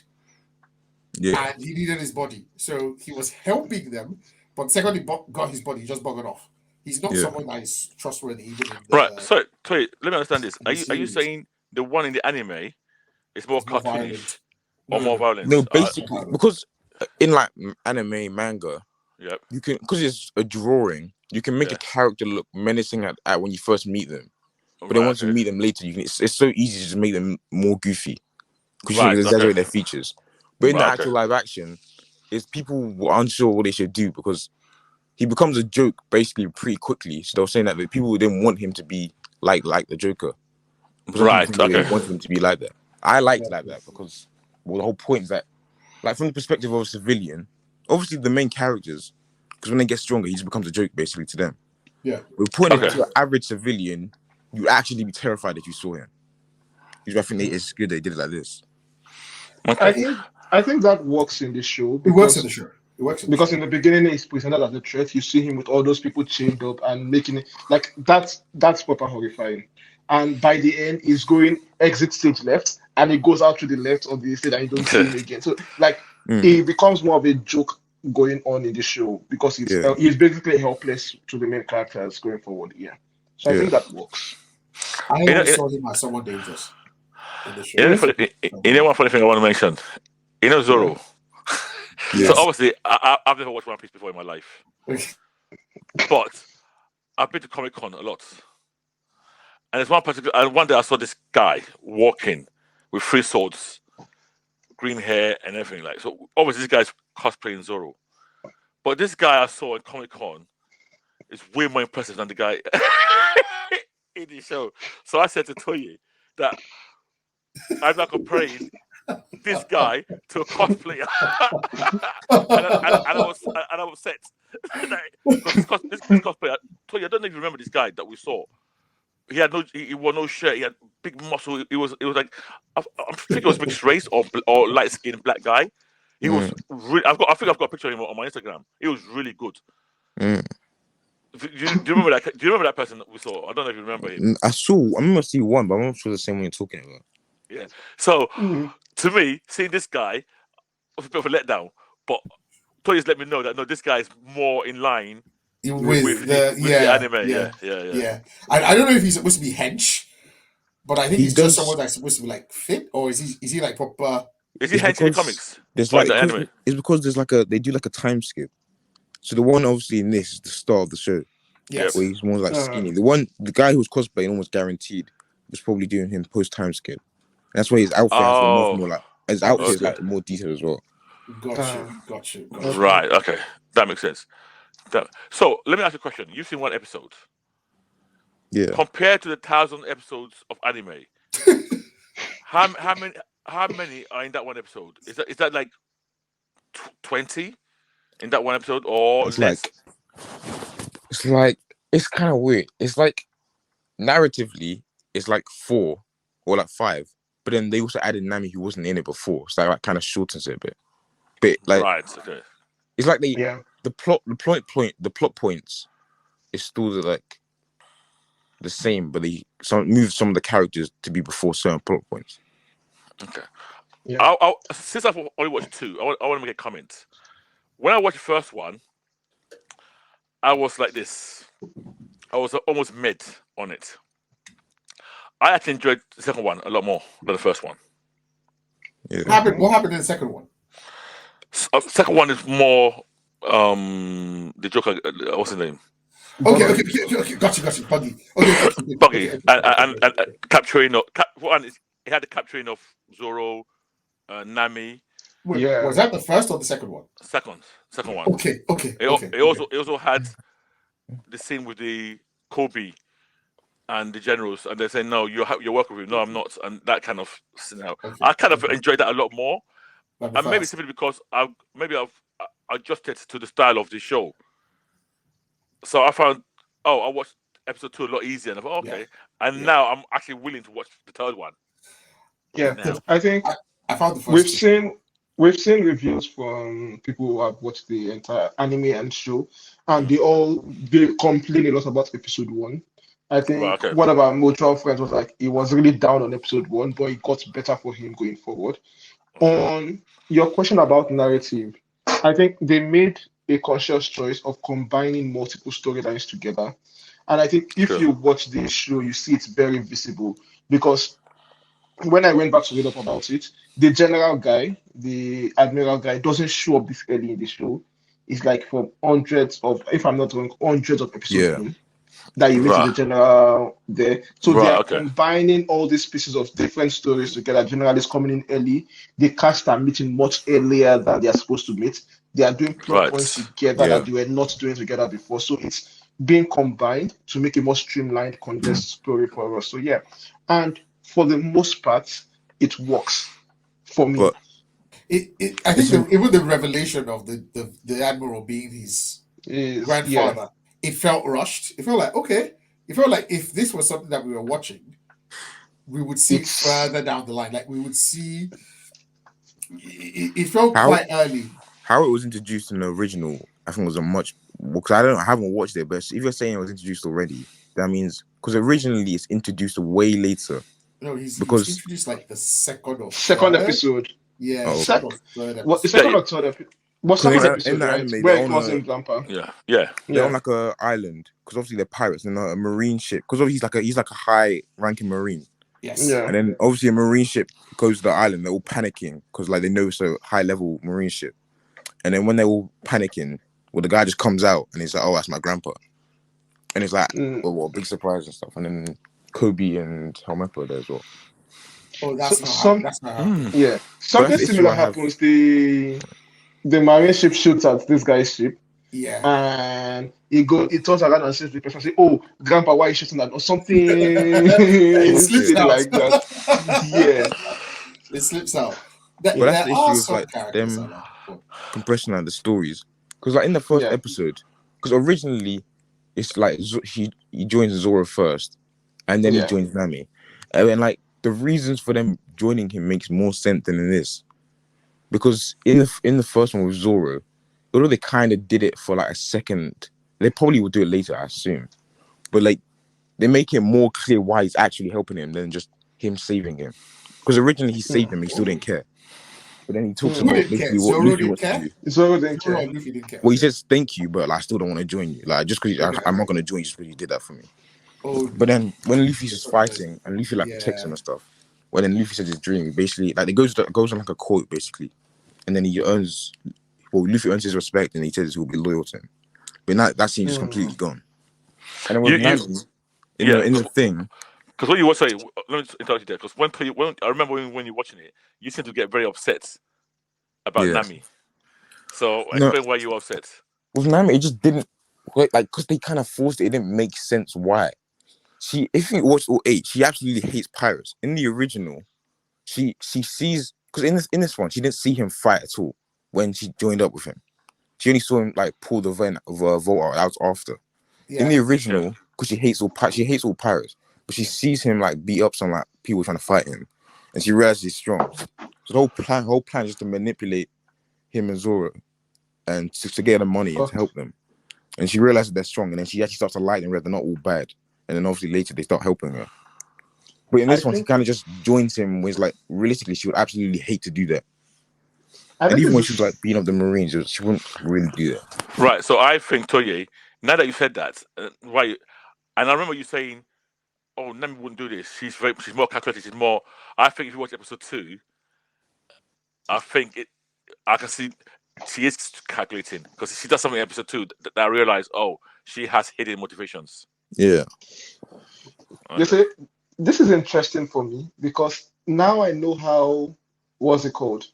and he needed his body, so he was helping them. But the second he got his body, he just buggered off. He's not someone that is trustworthy, even in the
Right. So, Toye, let me understand this. Are you
series.
saying the one in the anime is more
More
cartoonish
violent.
or more violent?
No, basically because in like anime manga,
Yep.
you can, because it's a drawing, you can make a character look menacing at when you first meet them. But then once you meet them later, it's so easy to just make them more goofy because you can exaggerate their features. But in the actual live action, is people were unsure what they should do because he becomes a joke basically pretty quickly. So they were saying that the people didn't want him to be like the Joker.
Right.
They want him to be like that. I liked like that because the whole point is that, like, from the perspective of a civilian, obviously the main characters, because when they get stronger, he just becomes a joke basically to them.
Yeah.
But putting it to an average civilian, you actually be terrified that you saw him. Because I think it's good they did it like this.
I think that works in the show.
It works in the show.
Because in the beginning he's presented as a threat. You see him with all those people chained up and making it like that's proper horrifying. And by the end, he's going exit stage left, and he goes out to the left of the stage, and you don't see him again. So like it becomes more of a joke going on in the show because he's basically helpless to the main characters going forward. Yeah, so I think that works.
I always saw him as someone dangerous in the show.
You know one funny thing I want to mention? You know Zoro.
Yes.
So obviously, I've never watched One Piece before in my life, but I've been to Comic Con a lot. And there's one day I saw this guy walking with 3 swords, green hair and everything. Like, so obviously this guy's cosplaying Zoro. But this guy I saw in Comic Con is way more impressive than the guy in the show. So I said to Toye that I'm not comparing this guy to a cosplayer. and I was set. This cosplayer, Toye, I don't know if you remember this guy that we saw. He wore no shirt. He had big muscle. It was like I think it was mixed race or light skinned black guy. He was really. I think I've got a picture of him on my Instagram. He was really good. Do you remember that? Do you remember that person that we saw? I don't know if you remember him.
I remember seeing one, but I'm not sure the same one you're talking about.
Yeah. So to me, seeing this guy was a bit of a letdown. But Toye's let me know that no, this guy is more in line
with
the
the
anime. Yeah.
I don't know if he's supposed to be hench, but I think
He
he's just
does-
someone that's supposed to be like fit, or is he like proper?
Is he
It's
hench in the
because
comics?
There's
Or in
like
the anime?
it's because there's like they do like a time skip. So the one obviously in this is the star of the show,
Yes.
where he's more like skinny. The guy who was cosplaying almost guaranteed was probably doing him post time skip. And that's why his outfit has the much more like his outfit is like more detailed as well.
Got you.
Right. Okay. That makes sense. So let me ask you a question. You've seen one episode.
Yeah.
Compared to the 1,000 episodes of anime, how many are in that one episode? Is that like 20 in that one episode or
It's
less?
It's kind of weird. It's like narratively, it's like 4 or like 5, but then they also added Nami who wasn't in it before, so that kind of shortens it a bit. But like,
right, okay.
It's like the plot points is still like the same, but they move some of the characters to be before certain plot points.
Okay.
Yeah.
Since I've only watched 2, I want to make a comment. When I watched the first one, I was like this. I was almost mid on it. I actually enjoyed the second one a lot more than the first one.
Yeah.
What happened in the second one?
Second one is more the Joker. What's his name?
Okay. Got you. Buggy. Okay.
Buggy and capturing of one. It had the capturing of Zoro, Nami.
Wait, was that the first or the second one?
Second one.
Okay.
It also had the scene with the Kobe and the generals, and they're saying, "No, you're working with him." No, I'm not, and that kind of scenario. I kind of enjoyed that a lot more, and maybe simply because I've adjusted to the style of the show. So I found, I watched episode 2 a lot easier, and I thought, okay, now I'm actually willing to watch the third one.
Yeah,
now.
I think
I found the first.
We've seen reviews from people who have watched the entire anime and show, and they complain a lot about episode 1. I think one of our mutual friends was like, he was really down on episode 1, but it got better for him going forward. On your question about narrative, I think they made a conscious choice of combining multiple storylines together. And I think if you watch the show, you see it's very visible, because when I went back to read up about it, the general guy, the admiral guy, doesn't show up this early in the show. It's like from hundreds of, if I'm not wrong, hundreds of episodes in that you meet the general there. So they are combining all these pieces of different stories together. General is coming in early. The cast are meeting much earlier than they are supposed to meet. They are doing plot points together that they were not doing together before. So it's being combined to make a more streamlined, condensed story for us. So yeah, and for the most part, it works for me.
But
I think even the revelation of the admiral being his grandfather, it felt rushed. It felt like, okay. It felt like if this was something that we were watching, we would see further down the line. Like we would see. It felt quite early.
How it was introduced in the original, I think, was a much, because I haven't watched it, but if you're saying it was introduced already, that means because originally it's introduced way later.
No, he's introduced like the second
episode.
Yeah,
the second or third episode. What's second episode,
in the
right?
anime,
Where it calls him Grandpa.
They're on like a island because obviously they're pirates and a marine ship. Because obviously he's like a high-ranking marine.
Yes.
Yeah.
And then obviously a marine ship goes to the island. They're all panicking because like they know it's a high-level marine ship. And then when they're all panicking, the guy just comes out and he's like, "Oh, that's my grandpa." And it's like, well, what a big surprise and stuff. And then Kobe and Helmeppo there as well.
Oh, that's not how.
Yeah, something similar happens. The marine ship shoots at this guy's ship.
Yeah,
and he turns around and says to the person, "Say, oh, Grandpa, why are you shooting that?" Or something like that.
Yeah, it slips out.
But that's the issue with like them compressing out the stories, because like in the first episode, because originally it's like he joins Zoro first, and then he joins Nami, and then like the reasons for them joining him makes more sense than in this, because in the first one with Zoro, although they kind of did it for like a second, they probably will do it later, I assume, but like they make it more clear why he's actually helping him than just him saving him, because originally he saved him, he still didn't care. But then he talks
Mm.
Who
about
didn't care?
basically what
Zoro
Luffy
didn't
wants to
care?
do.
Zoro didn't
Zoro
care.
or Luffy didn't care.
Well, he says thank you, but like, I still don't want to join you. Like just because
Okay.
I'm not gonna join you just because you did that for me.
Oh,
But then when Luffy's
That's
just
what it is.
fighting and Luffy like protects
Yeah.
him and stuff, when then Luffy says his dream, basically like it goes on like a quote basically, and then Luffy earns his respect and he says he'll be loyal to him. But now that scene just completely gone. And then with Nami in the thing,
Because when you watch, sorry, let me just interrupt you there. Because when I remember when you're watching it, you seem to get very upset about
yeah,
Nami. So
no,
explain why you were upset.
with Nami it just didn't like because they kind of forced it. It didn't make sense why. If you watch all 8, she absolutely hates pirates. In the original, she sees because in this one she didn't see him fight at all when she joined up with him. She only saw him like pull the vault out after. In the original, because she hates all pirates, but she sees him like beat up some like people trying to fight him, and she realizes he's strong. So the whole plan is just to manipulate him and Zoro, and to get the money and to help them. And she realizes they're strong, and then she actually starts to like them. They're not all bad, and then obviously later they start helping her. But in this one, she kind of just joins him. Which like realistically, she would absolutely hate to do that. And even when she was like beating up the Marines, she wouldn't really do that.
Right. So I think Toye. Now that you said that, right, and I remember you saying, "Oh, Nami wouldn't do this. She's more calculated. She's more." I think if you watch episode 2, I think I can see she is calculating because she does something in episode 2 that I realize. Oh, she has hidden motivations.
Yeah.
You see, this is interesting for me because now I know how, what's it called?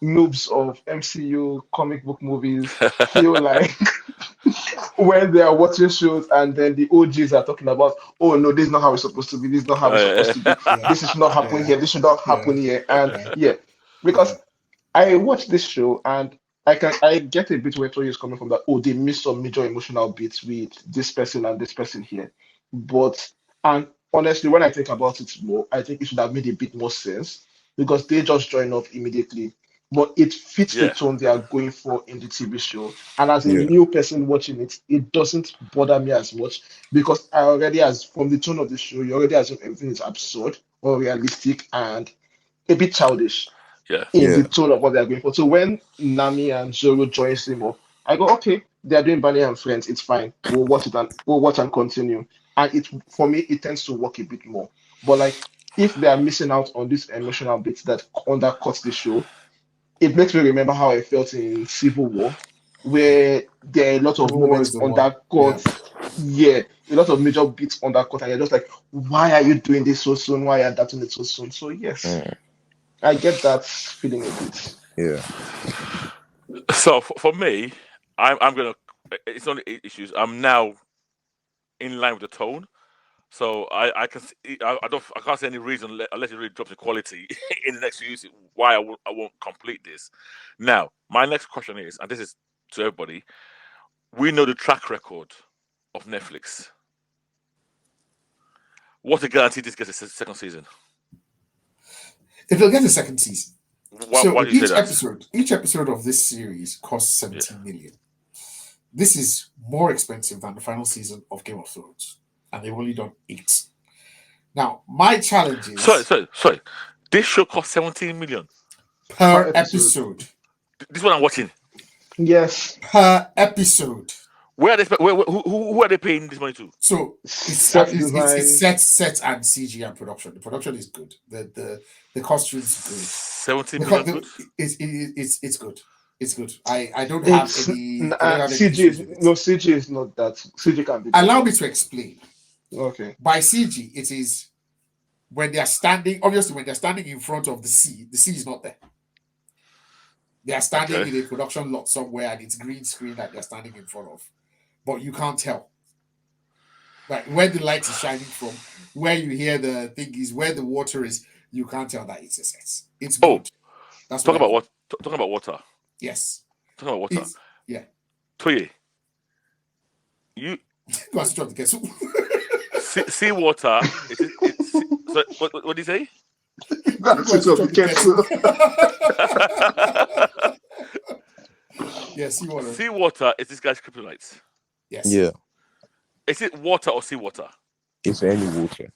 Noobs of MCU comic book movies feel like when they are watching shows and then the OGs are talking about, oh no, this is not how it's supposed to be, this is not how it's supposed to be, this is not happening here, this should not happen here. And because I watched this show and I get a bit where Toye is coming from that, oh, they missed some major emotional beats with this person and this person here. But and honestly, when I think about it more, I think it should have made a bit more sense because they just join up immediately. But it fits the tone they are going for in the TV show. And as a new person watching it, it doesn't bother me as much because I already, as from the tone of the show, you already assume everything is absurd or realistic and a bit childish in the tone of what they're going for. So when Nami and Zoro joins him up, I go, okay, they're doing Bunny and Friends, it's fine. We'll watch and continue. And it for me, it tends to work a bit more. But like if they are missing out on these emotional bits that undercuts the show, it makes me remember how I felt in Civil War, where there are a lot of
Civil War is
moments
the one.
undercut. Yeah, a lot of major beats undercut, and you're just like, why are you doing this so soon? Why are you adapting it so soon? So yes, I get that feeling a bit.
Yeah.
So for me, I'm gonna. It's only 8 issues. I'm now in line with the tone. So I can I can't see any reason unless it really drops in quality in the next few years why I won't complete this. Now my next question is, and this is to everybody, we know the track record of Netflix. What a guarantee this gets a second season.
If they'll get a second season.
Why do you say that?
Each episode of this series costs 17 million. This is more expensive than the final season of Game of Thrones, and they've only done 8. Now, my challenge is
Sorry. This show cost 17 million
per episode.
This one I'm watching.
Yes.
Per episode.
Who are they paying this money to?
So it's
Set
set and CG and production. The production is good. The costumes good.
17 million good.
It's good. It's good. I don't have any.
CG is not that. CG can be.
Allow me to explain.
Okay.
By CG, it is when they are standing. Obviously, when they're standing in front of the sea is not there. They are standing in a production lot somewhere, and it's green screen that they're standing in front of, but you can't tell. Like where the light is shining from, where you hear the thing is, where the water is, you can't tell that it's a set. It's good. That's
talking about what? Talking about water.
Yes.
Talking about water.
Yeah.
Toye, you
go and drop the kettle.
Sea water. So what did you say?
Yeah, seawater.
Seawater is this guy's kryptonite.
Yes.
Yeah.
Is it water or seawater?
It's any water.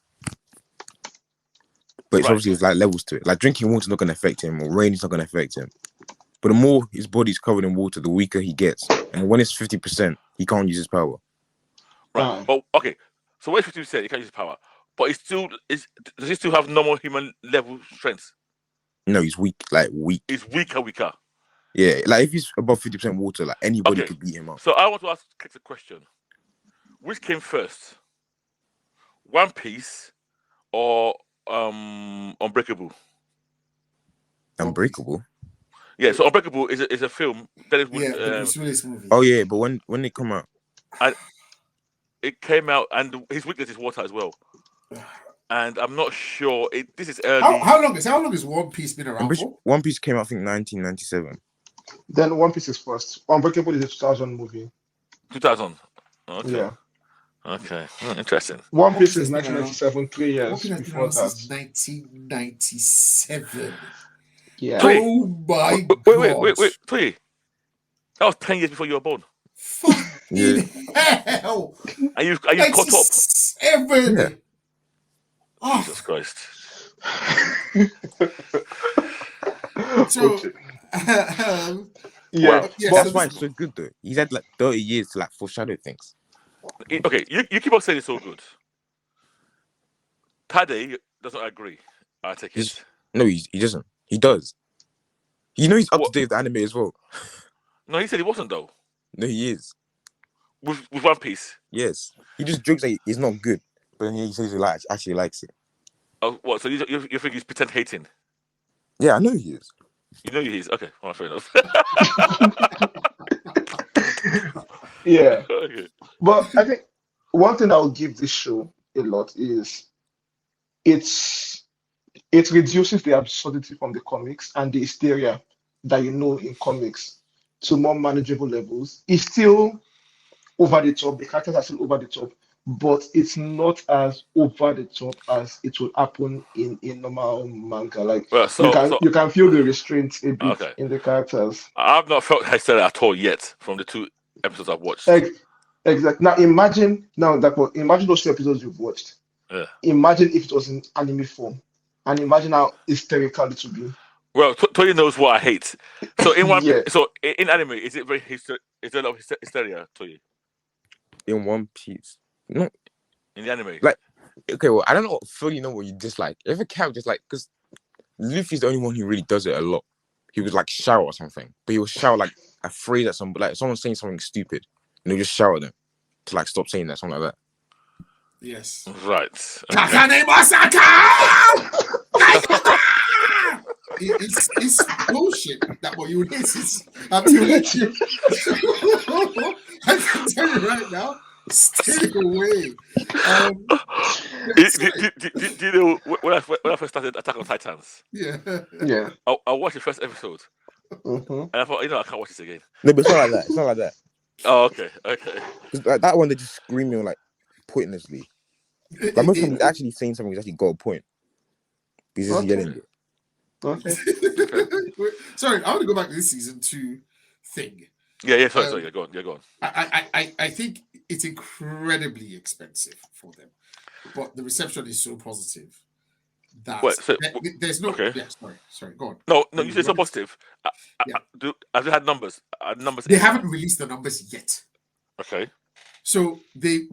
But it's
Right.
obviously there's like levels to it. Like drinking water's not going to affect him, or rain is not going to affect him. But the more his body's covered in water, the weaker he gets. And when it's 50%, he can't use his power.
Right. But okay. So when it's 50%, he can't use his power. But does he still have normal human level strength?
No, he's weak, like weak.
He's weaker.
Yeah, like if he's above 50% water, like anybody
Okay.
could beat him up.
So I want to ask Crux a question. Which came first? One Piece or Unbreakable?
Unbreakable.
Yeah, so Unbreakable is a film that is
Yeah, Bruce Willis movie.
Oh yeah, but when they come out,
it came out, and his weakness is water as well. And I'm not sure. This is early.
How long has One Piece been around for?
One Piece came out, I think, 1997.
Then One Piece is first. Unbreakable is a 2000 movie.
2000. Okay.
Yeah.
Okay. Interesting.
One Piece is 1997, 3 years
One Piece has been
before
around
that.
since 1997.
Yeah.
Wait.
Oh my god!
Wait, Toye. That was 10 years before you were born.
Fucking hell!
And you caught up.
97.
Yeah.
Oh,
Jesus Christ.
so
Okay.
yeah.
Well,
Yeah,
That's
so
why
this-
it's so good though. He's had like 30 years to like foreshadow things.
Okay, you keep on saying it's so good. Tade doesn't agree. I take it.
No, he doesn't. He does. You know he's up
What?
to date with the anime as well.
No, he said he wasn't though.
No, he is.
With One Piece.
Yes. He just jokes that he's not good, but then he says he actually likes it.
Oh, what? So you think he's pretend hating?
Yeah, I know he is.
You know he is. Okay, well, fair enough.
yeah.
Okay.
But I think one thing I'll give this show a lot is it reduces the absurdity from the comics and the hysteria that you know in comics to more manageable levels. It's still over the top. The characters are still over the top, but it's not as over the top as it would happen in normal manga. Like
Well,
you can feel the restraint a bit
Okay.
in the characters.
I've not felt hysteria at all yet from the 2 episodes I've watched.
Exactly. Now imagine those 2 episodes you've watched.
Yeah.
Imagine if it was in anime form, and imagine how hysterical it would be.
Well, Toye knows what I hate. So in
Yeah.
in anime, is it very is there a lot of hysteria, Toye,
In One Piece. No.
in the anime?
Like, okay, well, I don't know fully know what you dislike. If a character like, because Luffy's the only one who really does it a lot. He would like shout or something, but he would shout like a phrase at somebody, like someone saying something stupid, and he'll just shout at them to like stop saying that, something like that.
Yes.
Right. Okay.
Kakane Masaka! It's bullshit. That what you would hit is. I'm telling you. I can tell you right now. Stay away.
Do you know when I first started Attack on Titans?
Yeah.
Yeah.
I watched the first episode
Mhm.
and I thought, I can't watch this again.
No, but it's not like that. It's not like that.
Oh, okay.
'Cause, like, that one, they're just screaming like pointlessly. Like most of them, he's actually saying something. He's actually got a point. He's just
Okay.
yelling it.
Okay.
Sorry, I want to go back to this season 2 thing.
Yeah. Sorry. Yeah, go on.
I think it's incredibly expensive for them, but the reception is so positive that
Wait, so-
there's no.
okay.
Yeah, sorry. Go on.
No, you say so positive.
Yeah.
Have you had numbers? Numbers.
They haven't released the numbers yet.
Okay.
So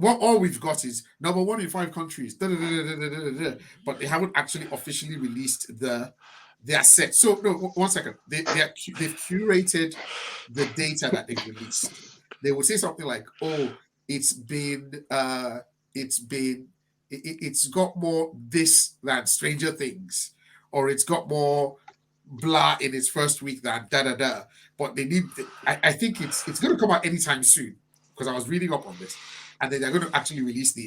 all we've got is number 1 in 5 countries, but they haven't actually officially released their set. So no, 1 second. They've curated the data that they've released. They will say something like, "Oh, it's got more this than Stranger Things, or it's got more blah in its first week than da da da." But they need. I think it's going to come out anytime soon. Because I was reading up on this, and then they're going to actually release the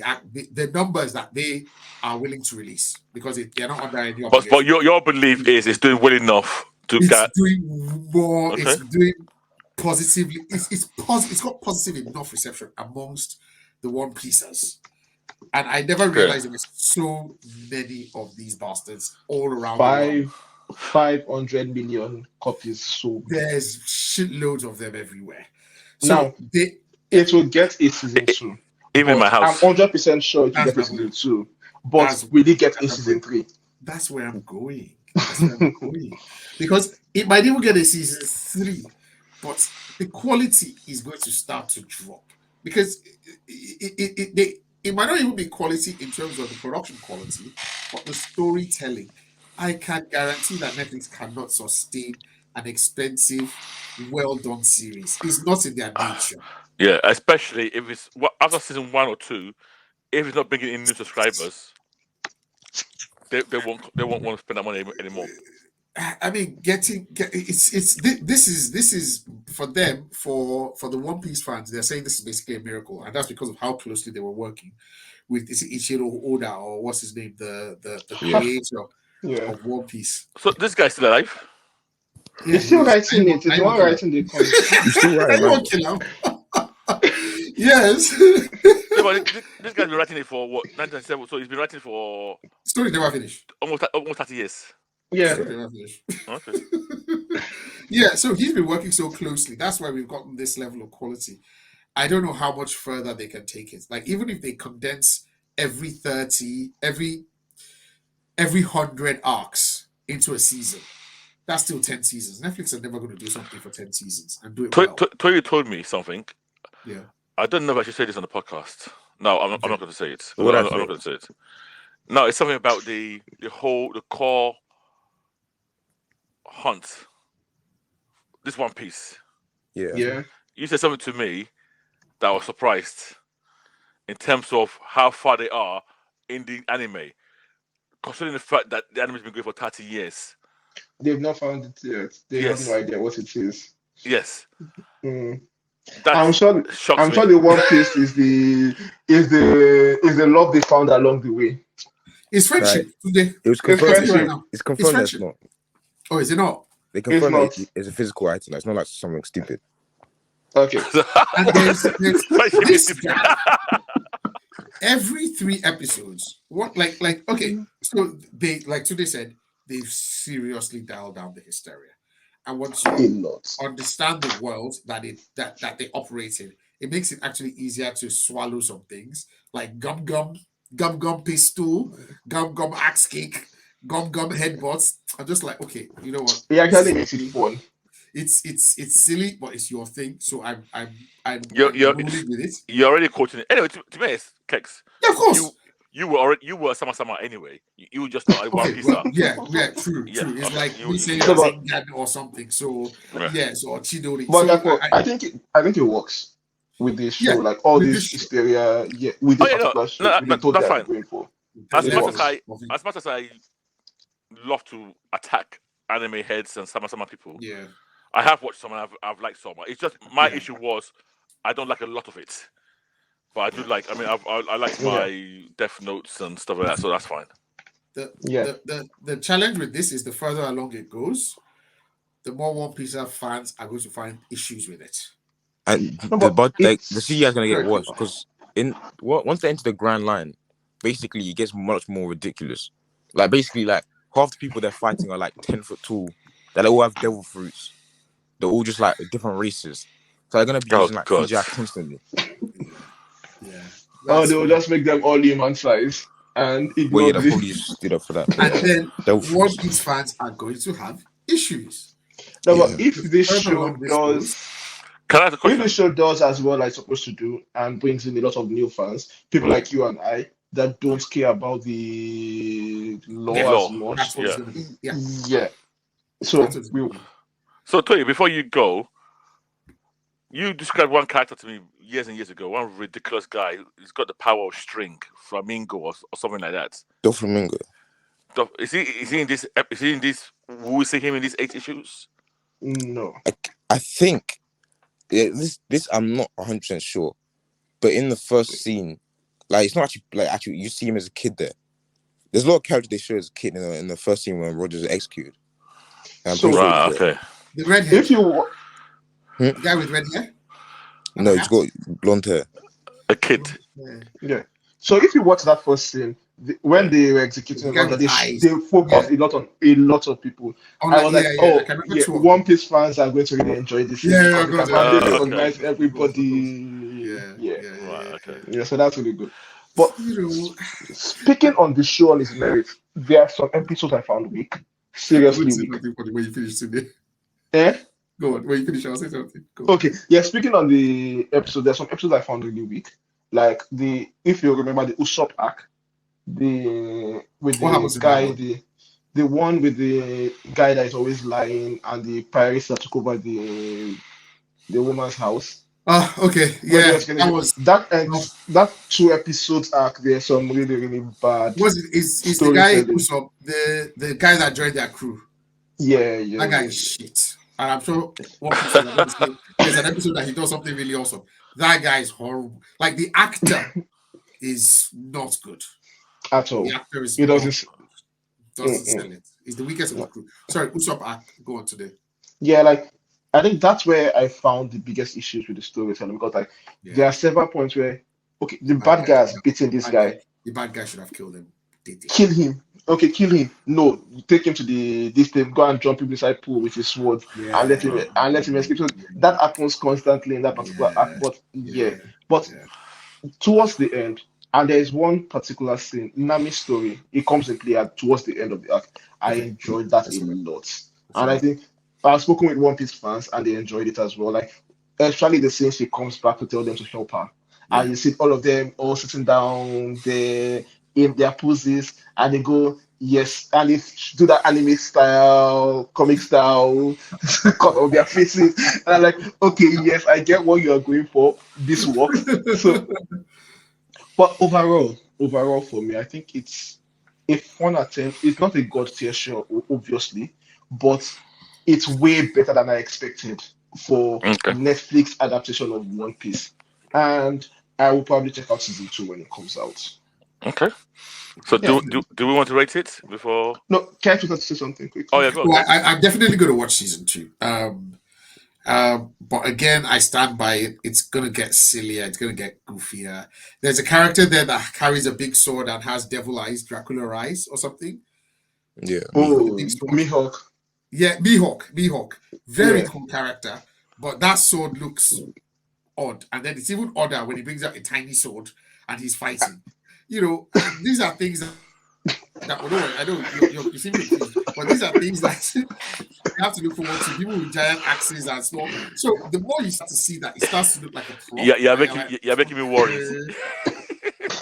numbers that they are willing to release because they're not under any obligation.
But your belief is it's doing well enough to get.
Doing more.
Okay.
It's doing positively. It's got positive enough reception amongst the One Piecers, and I never realized there was so many of these bastards all around.
500 million copies sold.
There's shitloads of them everywhere.
Now, it will get a season 2.
Even in my house.
I'm 100% sure it will get a season 2. But will it get a season 3?
That's where I'm going. Because it might even get a season 3, but the quality is going to start to drop because it might not even be quality in terms of the production quality, but the storytelling. I can guarantee that Netflix cannot sustain an expensive, well done series. It's not in their nature.
Yeah, especially if it's after season 1 or 2, if it's not bringing in new subscribers, they won't want to spend that money anymore.
I mean, this is for them for the One Piece fans. They're saying this is basically a miracle, and that's because of how closely they were working with Ichiro Oda, or what's his name, the creator of One Piece.
So this guy's still alive?
Yeah,
He's still writing it. He's the one writing the comics.
He's still writing
Anyone
manga.
kill him? Yes.
Yeah, but this guy's been writing it for what, 1997? So he's been writing for
Story never finished.
almost 30 years.
Yeah.
Story never finished.
Okay.
Yeah, so he's been working so closely. That's why we've gotten this level of quality. I don't know how much further they can take it. Like, even if they condense every 30, every 100 arcs into a season, that's still 10 seasons. Netflix are never going to do something for 10 seasons and do it well.
Toye told me something.
Yeah.
I don't know if I should say this on the podcast. No, I'm not going to say it.
What
I'm not going to say it. No, it's something about the core hunt. This One Piece.
Yeah.
You said something to me that I was surprised in terms of how far they are in the anime, considering the fact that the anime's been going for 30 years.
They've not found it yet. They have no idea what it is.
Yes.
Mm.
That
I'm sure
shocks me.
the One Piece is the love they found along the way.
It's friendship today.
It was confirmed.
friendship.
Right now.
It's confirmed
It's
that's not.
Oh, is it not?
They confirmed
not.
it's a physical item. It's not like something stupid.
Okay.
And there's this guy. Every 3 episodes, okay, so they, like today said, they've seriously dialed down the hysteria. And once
A
you
lot.
understand the world that they operate in, it makes it actually easier to swallow some things like gum pistol, gum axe kick, gum headbutts. I'm just like, okay, you know what?
It actually makes it fun.
It's silly, but it's your thing. So I'm
You're
rolling with it.
You're already quoting it. Anyway, to be honest, Kex,
Yeah, of course.
you were Sama anyway. You were just not a One
Okay,
Piece.
well, yeah, true.
Yeah,
It's
okay.
like
You-
we say
you-
Zingan or something. So
Right.
yes, or Chidori.
But
So
I think it works with this show.
Yeah,
Like all
with
this
this show.
hysteria, with this
Oh, yeah, no,
particular show,
no,
with the tone
that's
they're
fine.
going for.
As
It
much as I love to attack anime heads and Sama people,
Yeah.
I have watched some and I've liked some. It's just my
Yeah.
issue was I don't like a lot of it, but I do like. I mean, I like my Death Notes and stuff like that, so that's fine.
The challenge with this is the further along it goes, the more One Piece fans are going to find issues with it.
And
No,
the
but
the
it's
CGI is gonna get
very
worse
cool.
because once they enter the Grand Line, basically it gets much more ridiculous. Like basically, like half the people they're fighting are like 10 foot tall. They all have devil fruits. They're all just like different races. So they're gonna be using like
God.
CGI constantly.
Yeah.
Oh, they will just make them all human size and
Well,
ignore
yeah, they'll
the.
probably stood up for that.
And then
Devil
One
fruits.
Piece fans are going to have issues.
No, but
Yeah.
if this
Further
show
along this
does,
goes,
Can I ask a
if
question?
the show does as well as it's supposed to do and brings in a lot of new fans, people like you and I that don't care about the law
law.
as much.
that's what it's
Yeah.
going to be. Yeah.
Yeah. So
That's what it's going to be.
So, Toye, before you go, you described one character to me years and years ago. One ridiculous guy who's got the power of string, flamingo, or something like that.
Doflamingo.
Is he in this? Is he in this? Will we see him in these 8 issues?
no.
I think this I'm not 100% sure, but in the first scene, like it's not actually you see him as a kid there. There's a lot of characters they show as a kid in the first scene when Roger's executed. And I'm
So-
pretty sure
Right.
he's there.
Okay.
The red hair,
If you
the guy with red hair.
No, he's got blonde hair.
A kid.
Yeah.
so if you watch that first scene, when they were executing
The guy
Roger,
with eyes.
they focused a lot of people. I was like,
I
oh,
can remember
yeah,
2 of
One Piece fans are going to really enjoy this.
Yeah,
because they
yeah,
can probably
yeah.
recognize
Okay.
everybody.
Right, okay.
Yeah, so that's really good. But
You know,
speaking on the show on its merit, there are some episodes I found weak.
Go
Seriously
and say
weak.
something for the way you finish today.
Eh?
Go on. When you finish, I'll say something. Go.
Okay. Yeah, speaking on the episode, there's some episodes I found really weak. Like if you remember the Usopp arc, with
What
the
happens in that
guy,
one?
the one with the guy that is always lying and the pirates that took over the woman's house.
Okay.
Where they
Yeah,
was
that
getting
was.
that 2 episodes arc. There's some really really bad
Was it? Is the guy
storytelling.
Usopp the guy that joined their crew?
Yeah, yeah,
That guy
yeah.
is shit. And I'm sure one person is going to say there's an episode that he does something really awesome. That guy is horrible. Like the actor is not good.
At all.
The actor is
It
not
doesn't.
good. Doesn't sell it. He's the weakest of the crew. Sorry, Usopp act. Go on today.
Yeah, like I think that's where I found the biggest issues with the storytelling because like there are several points where okay, the bad guy has beaten this guy.
The bad guy should have killed him.
Kill him. Okay, kill him. No, take him to this thing, go and jump him inside pool with his sword and let him escape. So that happens constantly in that particular act. But but towards the end, and there is one particular scene, Nami's story, it comes in play towards the end of the act. I enjoyed that a lot. And I think I've spoken with One Piece fans and they enjoyed it as well. Like, especially the scene she comes back to tell them to help her. And you see all of them all sitting down there in their poses and they go, yes, and they do that anime style, comic style, cut on their faces. And I'm like, okay, yes, I get what you're going for. This works. So, but overall for me, I think it's a fun attempt. It's not a god tier show, obviously, but it's way better than I expected for Netflix adaptation of One Piece. And I will probably check out season 2 when it comes out.
Okay. So do we want to rate it before?
No, can I say something quick?
Oh yeah, go on.
Well, I'm definitely going to watch season 2. But again, I stand by it. It's going to get sillier. It's going to get goofier. There's a character there that carries a big sword and has devil eyes, Dracula eyes, or something.
Yeah.
Oh, Mihawk.
Yeah, Mihawk. Very cool character. But that sword looks odd. And then it's even odder when he brings out a tiny sword and he's fighting. You know, these are things that I know you seem confused, but these are things that you have to look forward to. People with giant axes and small. So the more you start to see that, it starts to look like a prop.
You're making me worried.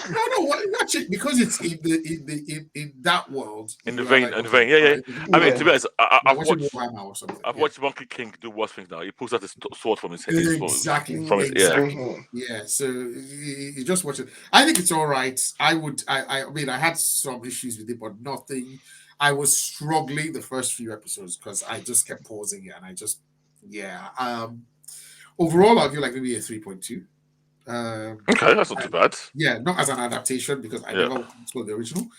No, watch it because it's in that world.
In the vein, yeah. I mean, to be honest, I've watched Monkey King do worse things now. He pulls out his sword from his head.
Exactly. Yeah. So you just watch it. I think it's all right. I mean, I had some issues with it, but nothing. I was struggling the first few episodes because I just kept pausing it, and I just overall, I feel like maybe a 3.2.
Okay, that's not too bad.
Yeah, not as an adaptation because I never saw the original,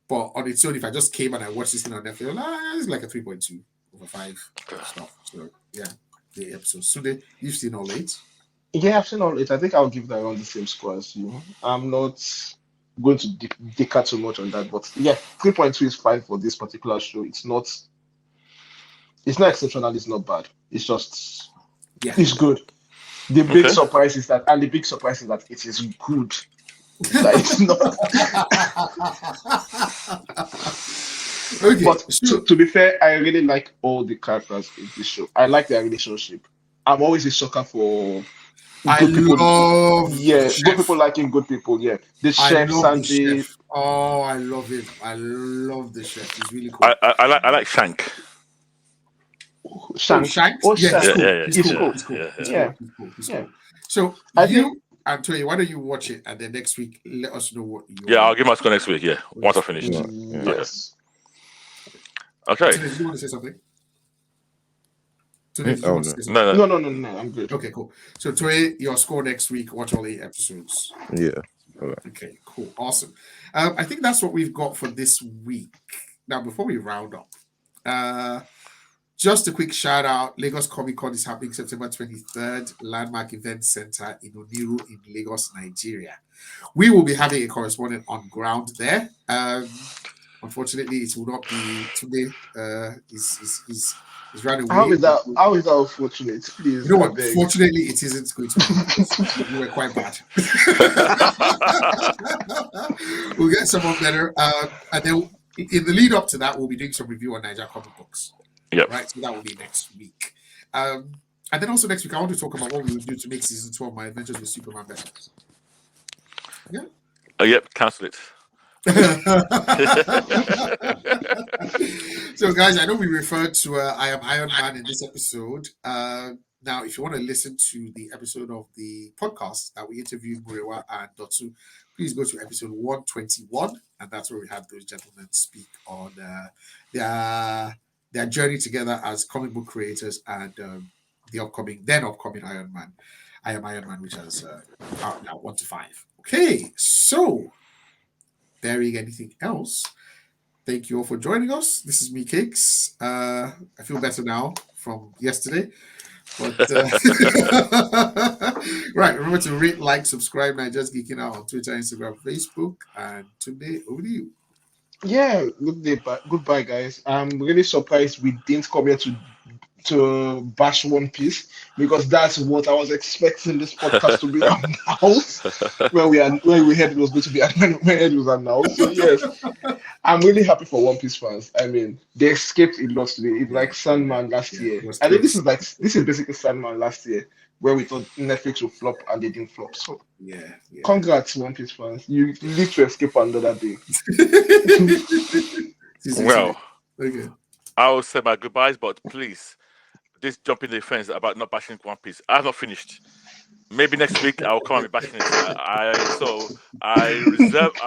but on its own, if I just came and I watched this thing on Netflix, it's like a 3.2 over 5 stuff. So yeah, the episodes. So you've seen all 8?
Yeah, I've seen all 8. I think I'll give that around the same score as you. I'm not going to dick out too much on that, but yeah, 3.2 is fine for this particular show. It's not exceptional. It's not bad. It's just it's good. The big surprise is that it is good. That it's not.
Okay.
But to be fair, I really like all the characters in this show. I like their relationship. I'm always a sucker for good people. Good people liking good people. Yeah, the chef Sanji.
Oh, I love him. I love the chef. He's really cool.
I like Shank.
Shank?
He's cool.
He's cool. So and Toye, why don't you watch it and then next week let us know what you
I'll give my score next week, once I finish.
Yes.
Okay.
So, do you want to say something?
No, I'm good.
Okay, cool. So Toye, your score next week, watch all 8 episodes.
Yeah. All right.
Okay, cool. Awesome. I think that's what we've got for this week. Now, before we round up, just a quick shout out. Lagos Comic Con is happening September 23rd, Landmark Event Center in Oniru in Lagos, Nigeria. We will be having a correspondent on ground there. Unfortunately, it will not be today. He's running away.
How is that unfortunate? Please.
You know what? Fortunately, it isn't going to be. You were quite bad. We'll get someone better. And then in the lead up to that, we'll be doing some review on Naija comic books.
Yep.
Right, so that will be next week. And then also next week, I want to talk about what we would do to make season 12 My Adventures with Superman better. Yeah.
Yep. Cancel it.
So, guys, I know we referred to I Am Iron Man in this episode. Now, if you want to listen to the episode of the podcast that we interviewed Murewa and Dotun, please go to episode 121, and that's where we have those gentlemen speak on their journey together as comic book creators and the upcoming Iron Man. I Am Iron Man, which has out now 1 to 5. Okay, so barring anything else, thank you all for joining us. This is me, Cakes. I feel better now from yesterday. But right, remember to rate, like, subscribe. Naija's Geeking Out on Twitter, Instagram, Facebook, and today over to you.
Yeah, goodbye, guys. I'm really surprised we didn't come here to bash One Piece because that's what I was expecting this podcast to be announced when we heard it was going to be when it was announced. So yes, I'm really happy for One Piece fans. I mean, they escaped a lot today. It's like Sandman last year. I think this is basically Sandman last year where we thought Netflix would flop and they didn't flop. So
yeah.
Congrats, One Piece fans. You live to escape another day.
Well,
okay.
I will say my goodbyes, but please, this jump in the fence about not bashing One Piece. I have not finished. Maybe next week I will come and be bashing it. I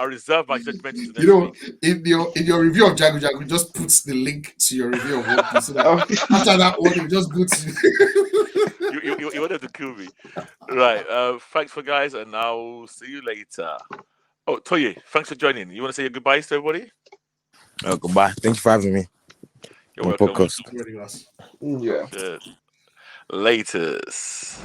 reserve my judgment to next week.
In your review of Jago Jago, just puts the link to your review of One Piece. So that after that one, you just go to
you wanted to kill me, right? Thanks for guys, and I'll see you later. Oh, Toye, thanks for joining. You want to say your goodbyes to everybody?
Goodbye. Thank you for having me.
You're
on
welcome.
Podcast.
Yeah.
Laters.